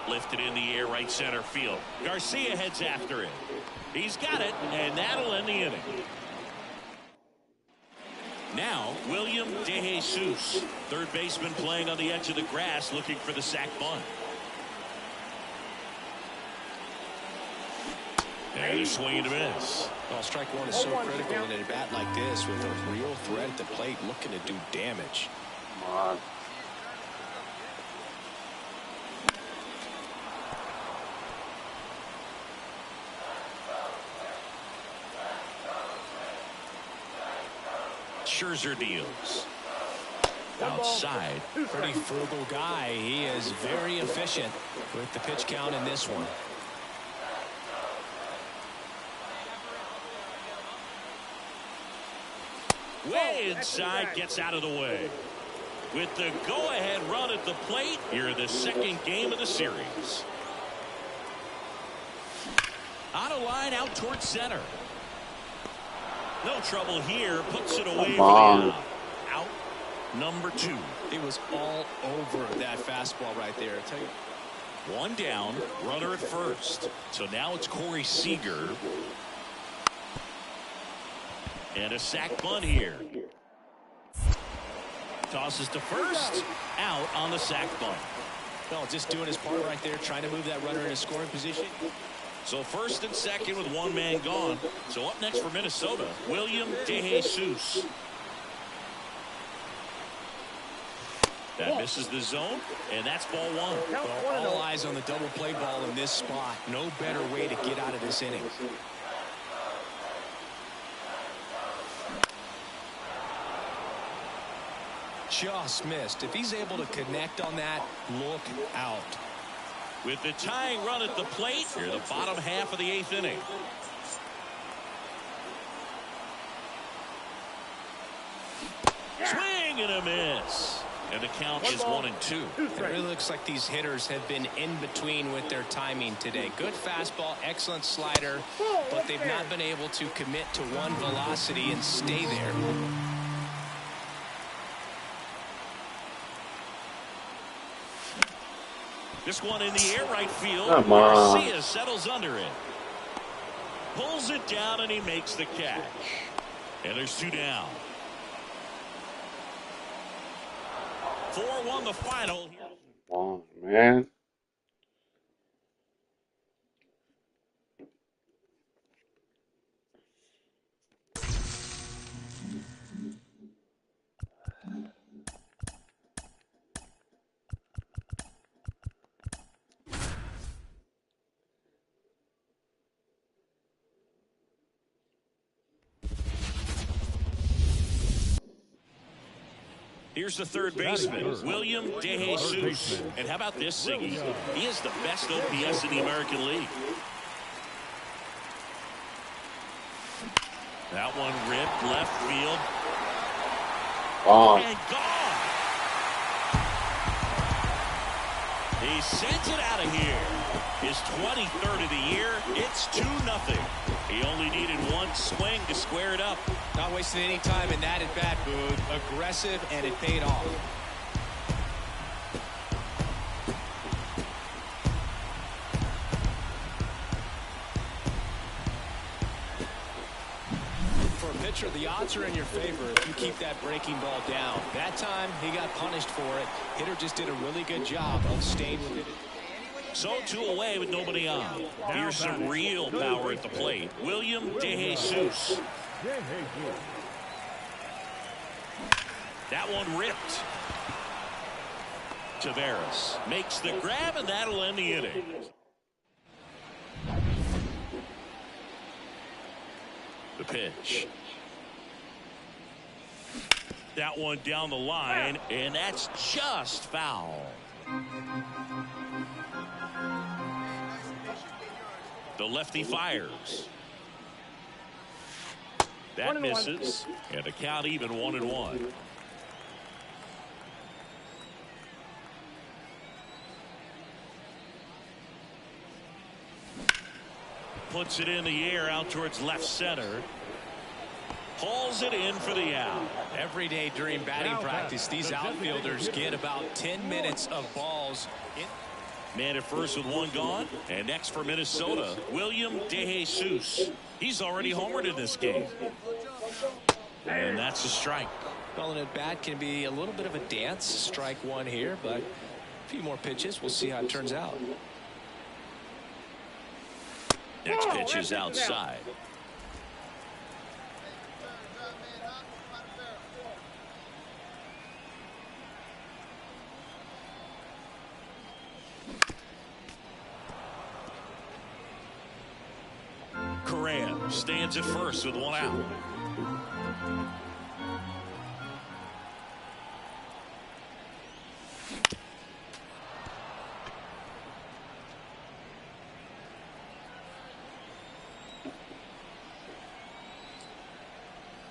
Lifted in the air, right center field. Garcia heads after it. He's got it, and that'll end the inning. Now, William DeJesus, third baseman playing on the edge of the grass, looking for the sac bunt. And a swing and a miss. Well, strike 1 is so critical in a bat like this with a real threat at the plate looking to do damage. Come on. Scherzer deals. Outside. Pretty frugal guy. He is very efficient with the pitch count in this one. Way inside, gets out of the way. With the go-ahead run at the plate, here in the second game of the series. On a line out towards center. No trouble here, puts it away for the out. Out number 2. It was all over that fastball right there. I tell you. 1 down, runner at first. So now it's Corey Seager. And a sac bunt here. Tosses to first. Out on the sac bunt. Well, just doing his part right there, trying to move that runner into scoring position. So first and second with 1 man gone. So up next for Minnesota, William DeJesus. That misses the zone, and that's ball 1. Well, all eyes on the double play ball in this spot. No better way to get out of this inning. Just missed. If he's able to connect on that, look out. With the tying run at the plate, here the bottom half of the 8th inning. Swing and a miss. And the count is 1-2. It really looks like these hitters have been in between with their timing today. Good fastball, excellent slider, but they've not been able to commit to one velocity and stay there. This one in the air, right field. Come on. Garcia settles under it. Pulls it down, and he makes the catch. And there's 2 down. 4-1 the final. Come on, man. Here's the third baseman, William DeJesus. And how about this, Siggy? He is the best OPS in the American League. That one ripped left field. Gone. And gone. He sends it out of here. His 23rd of the year. It's 2-0. He only needed one swing to square it up. Not wasting any time in that at bat, Boog. Aggressive, and it paid off. For a pitcher, the odds are in your favor if you keep that breaking ball down. That time, he got punished for it. Hitter just did a really good job of staying with it. So 2 away with nobody on. Here's some real power at the plate. William DeJesus. That one ripped. Tavares makes the grab, and that'll end the inning. The pitch. That one down the line, and that's just foul. The lefty fires. That misses, and the count even 1-1. Puts it in the air out towards left center. Pulls it in for the out. Every day during batting practice, these outfielders get about 10 minutes of balls. Man at first with one gone. And next for Minnesota, William DeJesus. He's already homered in this game. And that's a strike. Well, an at bat can be a little bit of a dance. Strike one here, but a few more pitches. We'll see how it turns out. Next pitch is outside. Correa stands at first with one out.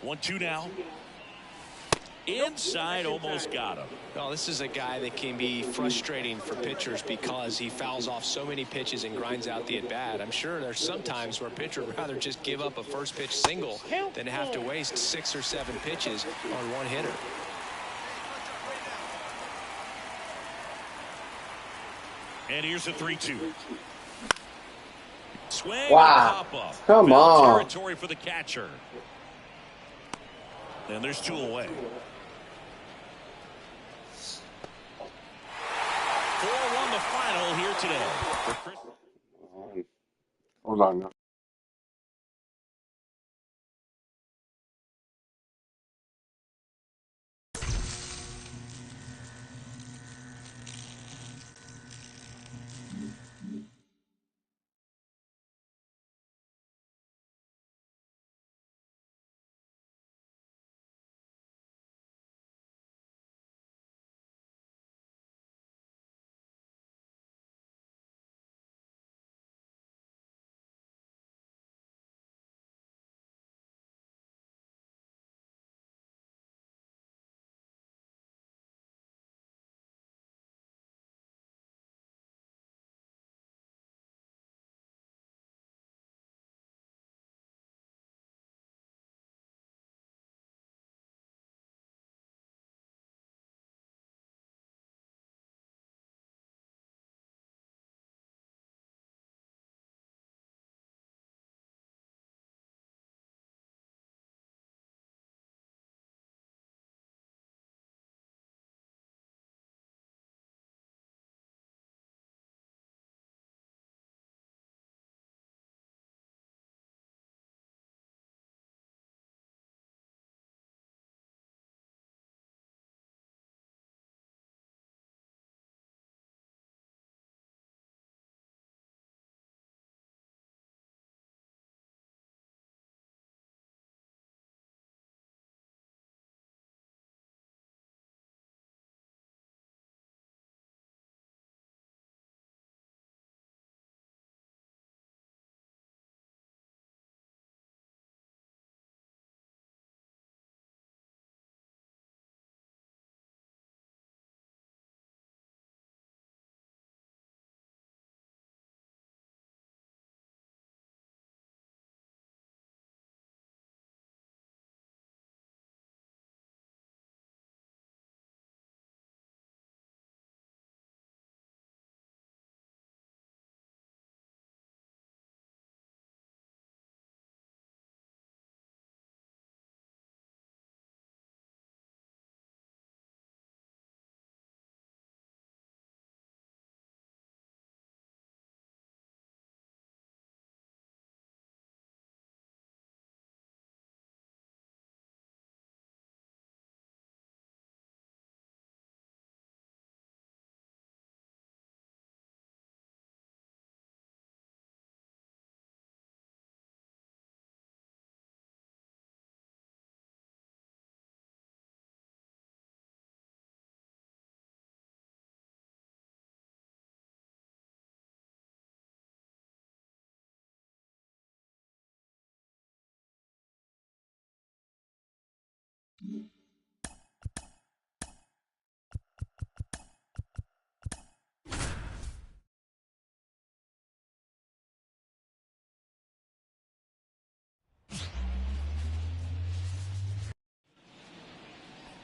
One, two now. Inside, almost got him. Well, this is a guy that can be frustrating for pitchers because he fouls off so many pitches and grinds out the at-bat. I'm sure there's some times where a pitcher would rather just give up a first pitch single than have to waste 6 or 7 pitches on one hitter. And here's a 3-2. Swing. Wow. Pop up. Come Foul on. territory for the catcher. And there's 2 away. 4-1 the final here today. Hold on now.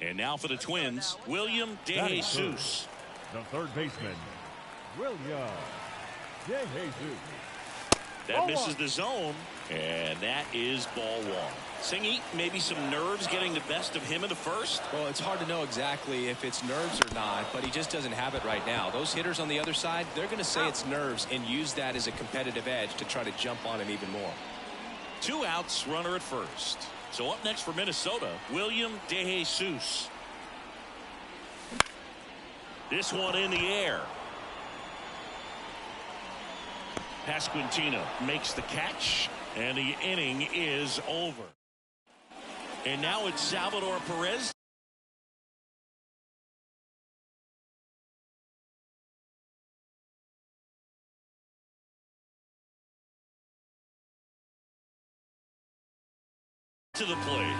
And now for the Twins, William DeJesus. The third baseman, William DeJesus. That misses the zone, and that is ball one. Singy, maybe some nerves getting the best of him in the first? Well, it's hard to know exactly if it's nerves or not, but he just doesn't have it right now. Those hitters on the other side, they're going to say it's nerves and use that as a competitive edge to try to jump on him even more. 2 outs, runner at first. So up next for Minnesota, William DeJesus. This one in the air. Pasquantino makes the catch, and the inning is over. And now it's Salvador Perez. To the plate.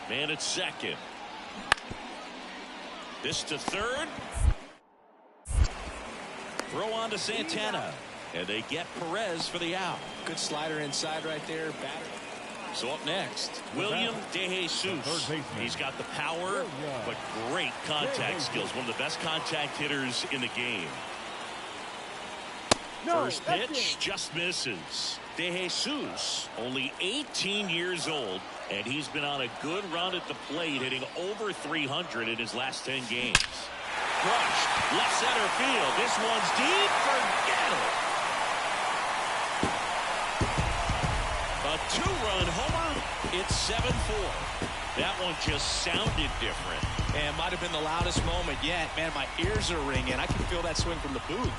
Man at second. This to third. Throw on to Santana. And they get Perez for the out. Good slider inside right there. Batter. So up next, William DeJesus. He's got the power, but great contact skills. One of the best contact hitters in the game. First pitch just misses. DeJesus, only 18 years old, and he's been on a good run at the plate, hitting over 300 in his last 10 games. Crushed, left center field. This one's deep. Forget it. A 2-run homer. It's 7-4. That one just sounded different. And might have been the loudest moment yet. Man, my ears are ringing. I can feel that swing from the booth.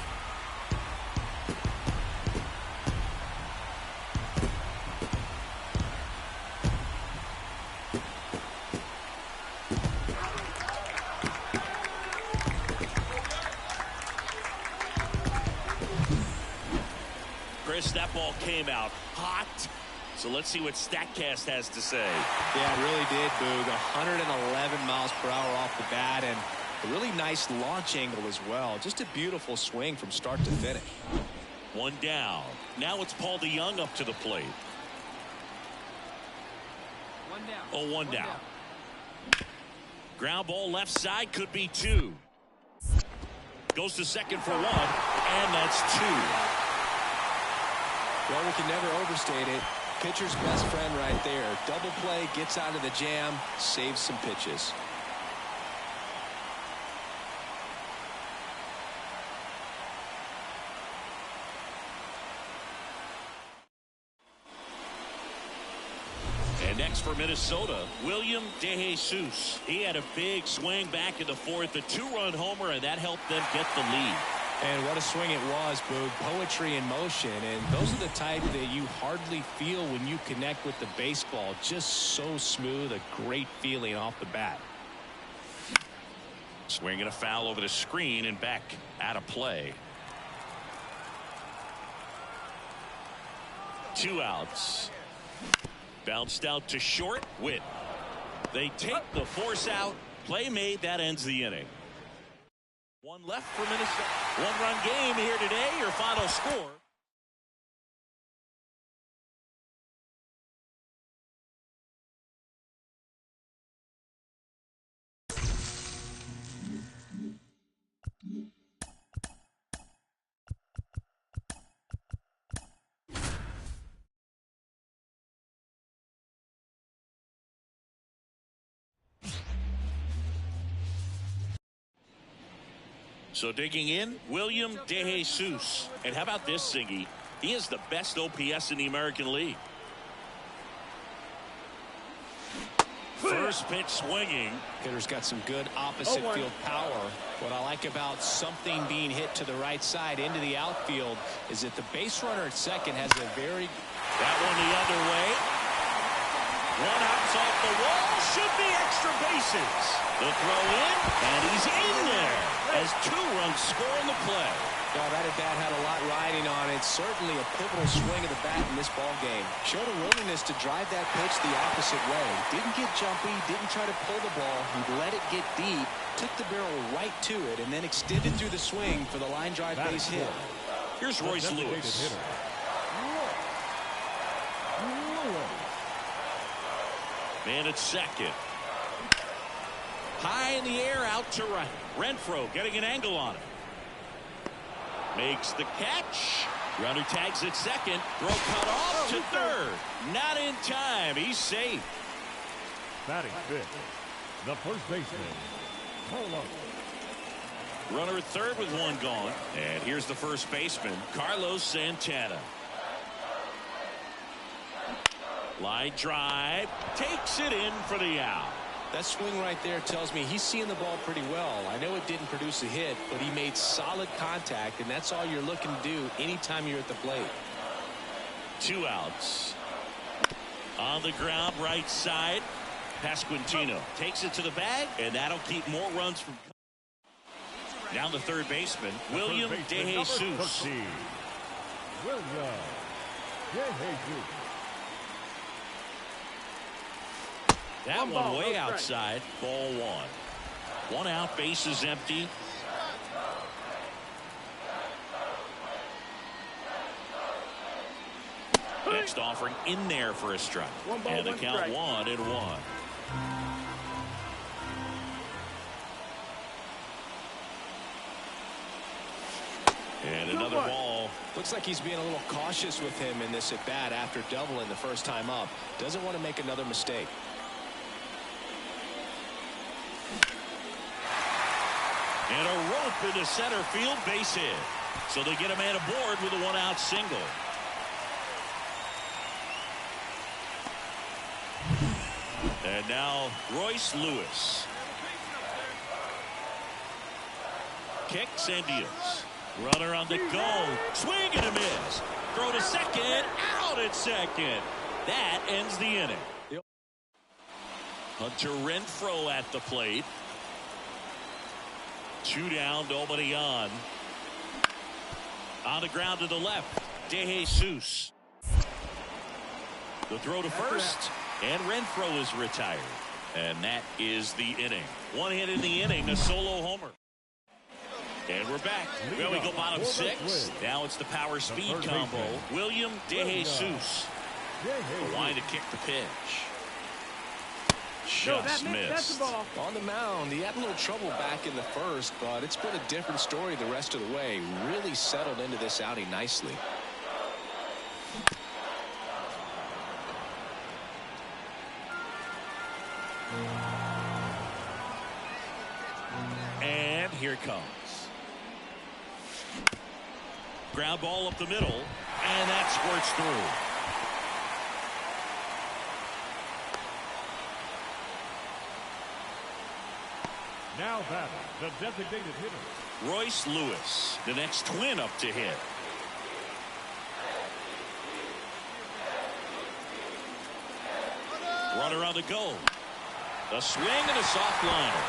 That ball came out hot. So let's see what StatCast has to say. Yeah, it really did, Boog. 111 miles per hour off the bat, and a really nice launch angle as well. Just a beautiful swing from start to finish. One down. Now it's Paul DeYoung up to the plate. One down. Oh, one down. Ground ball left side, could be 2. Goes to second for 1, and that's 2. Well, we can never overstate it. Pitcher's best friend right there. Double play, gets out of the jam, saves some pitches. And next for Minnesota, William DeJesus. He had a big swing back in the fourth, a 2-run homer, and that helped them get the lead. And what a swing it was, Boog. Poetry in motion. And those are the type that you hardly feel when you connect with the baseball. Just so smooth, a great feeling off the bat. Swinging a foul over the screen and back out of play. 2 outs. Bounced out to short. Witt. They take the force out. Play made. That ends the inning. 1 left for Minnesota. 1-run game here today. Your final score. So digging in, William DeJesus. And how about this, Singy? He is the best OPS in the American League. First pitch swinging. Hitter's got some good opposite field power. What I like about something being hit to the right side into the outfield is that the base runner at second has a very... That one the other way. One out's off the wall. Should be extra bases. The throw in, and he's in there as 2 runs score in the play. Well, that at bat had a lot riding on it. Certainly a pivotal swing of the bat in this ball game. Showed a willingness to drive that pitch the opposite way. Didn't get jumpy, didn't try to pull the ball. He let it get deep, took the barrel right to it, and then extended through the swing for the line drive base hit. Here's Royce Lewis. Man at second. High in the air, out to right. Renfroe getting an angle on it. Makes the catch. Runner tags at second. Throw cut off to third. Not in time. He's safe. Batting fifth, the first baseman, Carlos. Runner at third with 1 gone. And here's the first baseman, Carlos Santana. Line drive. Takes it in for the out. That swing right there tells me he's seeing the ball pretty well. I know it didn't produce a hit, but he made solid contact, and that's all you're looking to do anytime you're at the plate. 2 outs. On the ground, right side. Pasquantino takes it to the bag, and that'll keep more runs from. Down the third baseman, William DeJesus. William DeJesus. That one way outside. Ball 1. 1 out, base is empty. Next offering in there for a strike. And the count 1-1. And another ball. Looks like he's being a little cautious with him in this at bat after doubling the first time up. Doesn't want to make another mistake. And a rope into center field, base hit. So they get a man aboard with a 1-out single. And now Royce Lewis. Kicks and deals. Runner on the go. Swing and a miss. Throw to second. Out at second. That ends the inning. Hunter Renfroe at the plate. 2 down, nobody on. On the ground to the left. DeJesus. The throw to first. And Renfroe is retired. And that is the inning. 1 hit in the inning, a solo homer. And we're back. Well, we go bottom 6. Now it's the power speed combo. William DeJesus. A line to kick the pitch. Just missed. On the mound, he had a little trouble back in the first, but it's been a different story the rest of the way. Really settled into this outing nicely. And here it comes. Ground ball up the middle, and that squirts through. Now batting, the designated hitter, Royce Lewis, the next twin up to hit. Runner on the go. A swing and a soft liner.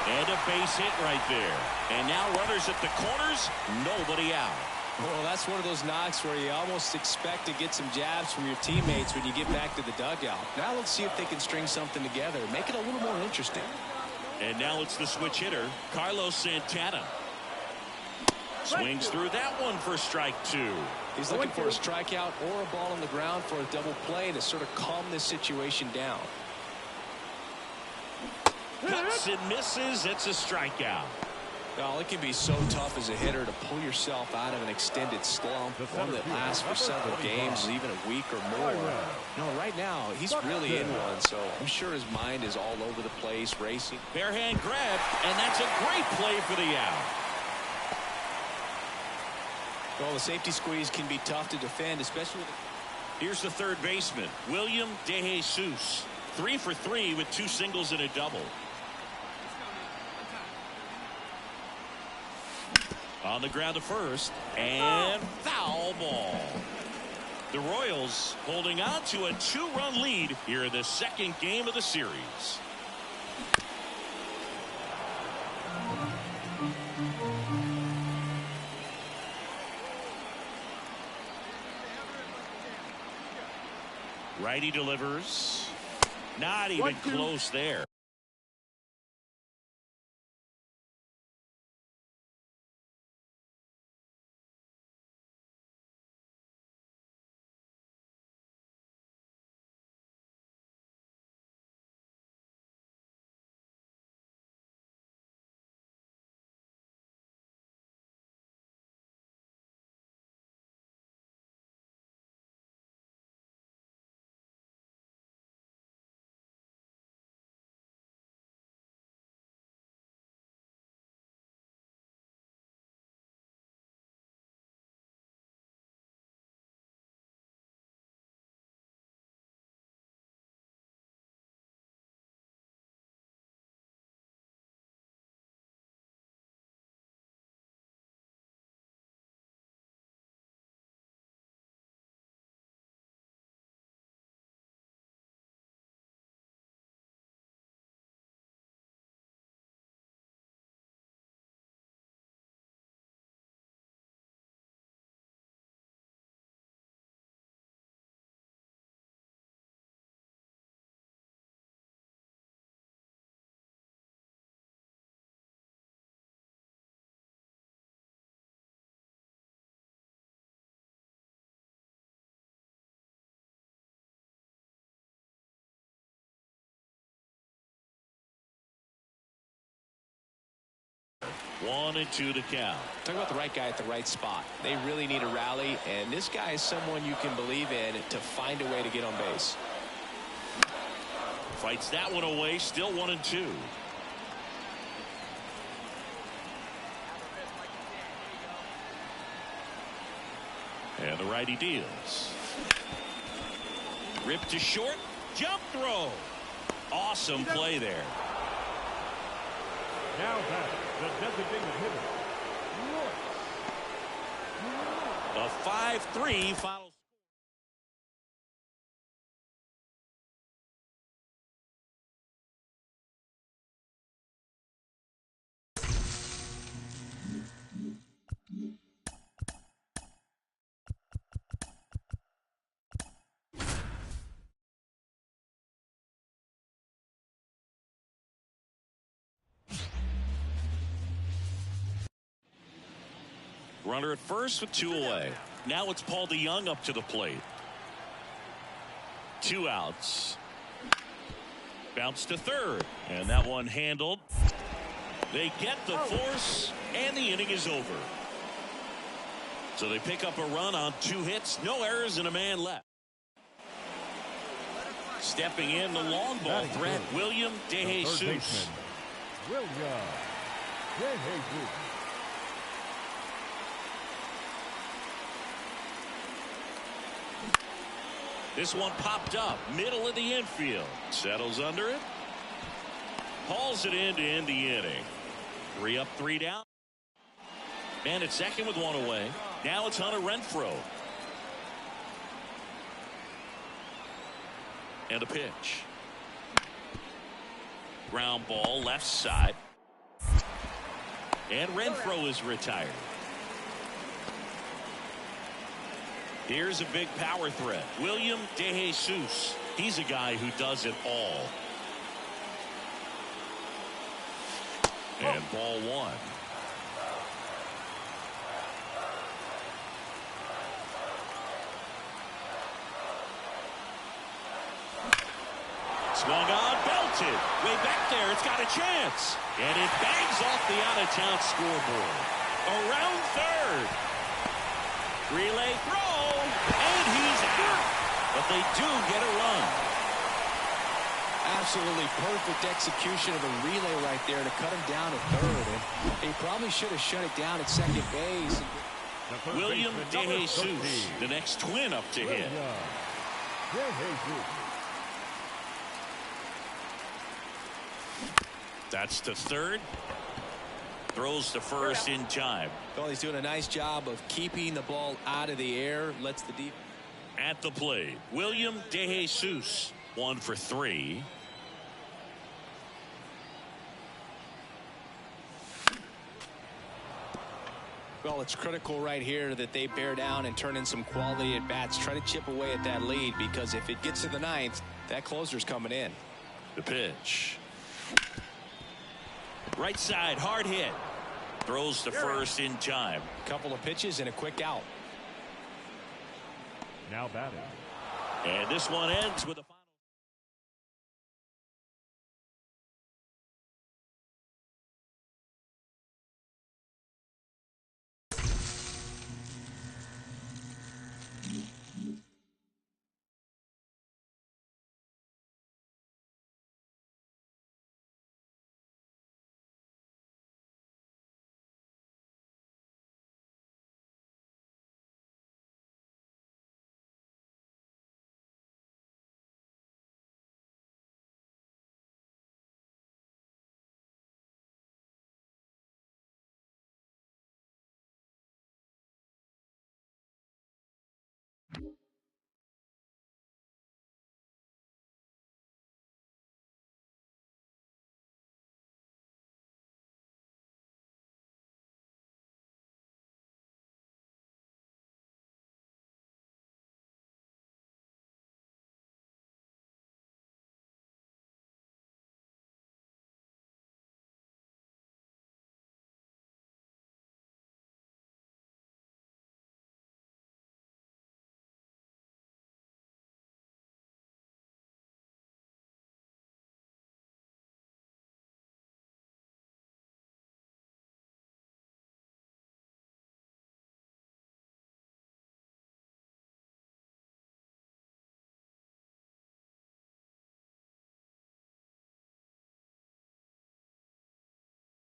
And a base hit right there. And now runners at the corners, nobody out. Well, that's one of those knocks where you almost expect to get some jabs from your teammates when you get back to the dugout. Now let's see if they can string something together. Make it a little more interesting. And now it's the switch hitter, Carlos Santana. Swings through that one for strike 2. He's looking for a strikeout or a ball on the ground for a double play to sort of calm this situation down. Cuts and misses. It's a strikeout. Well, it can be so tough as a hitter to pull yourself out of an extended slump, one that lasts for several games, even a week or more. No, right now, he's really in one, so I'm sure his mind is all over the place, racing. Bare hand grab, and that's a great play for the out. Well, the safety squeeze can be tough to defend, especially with... Here's the third baseman, William DeJesus. 3 for 3 with 2 singles and a double. On the ground to first, and foul ball. The Royals holding on to a 2-run lead here in the second game of the series. Righty delivers. Not even close there. One and two to count. Talk about the right guy at the right spot. They really need a rally, and this guy is someone you can believe in to find a way to get on base. Fights that one away. Still 1 and 2. And the righty deals. Rip to short. Jump throw. Awesome play there. Now back, the designated hitter. A 5-3 final. Runner at first with 2 away. Now it's Paul DeYoung up to the plate. 2 outs. Bounce to third. And that one handled. They get the force, and the inning is over. So they pick up a run on 2 hits, no errors, and a man left. Stepping in the long ball threat, William DeJesus. William DeJesus. This one popped up, middle of the infield. Settles under it. Hauls it in to end the inning. 3 up, 3 down. And at second with 1 away. Now it's Hunter Renfroe. And a pitch. Ground ball left side. And Renfroe is retired. Here's a big power threat. William DeJesus. He's a guy who does it all. And ball 1. Swung on, belted. Way back there, it's got a chance. And it bangs off the out-of-town scoreboard. Around third. Relay throw, and he's out. But they do get a run. Absolutely perfect execution of a relay right there to cut him down at third. And he probably should have shut it down at second base. The first William baseman, number DeJesus, 13. the next twin up to hit. William DeJesus. That's to third. Throws to first in time. Well, he's doing a nice job of keeping the ball out of the air. Lets the deep. At the plate, William DeJesus, 1 for 3. Well, it's critical right here that they bear down and turn in some quality at bats. Try to chip away at that lead, because if it gets to the ninth, that closer's coming in. The pitch. Right side, hard hit. Throws to first in time. Couple of pitches and a quick out. Now batting. And this one ends with a final.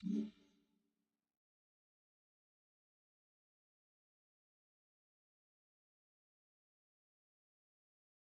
Mm-hmm.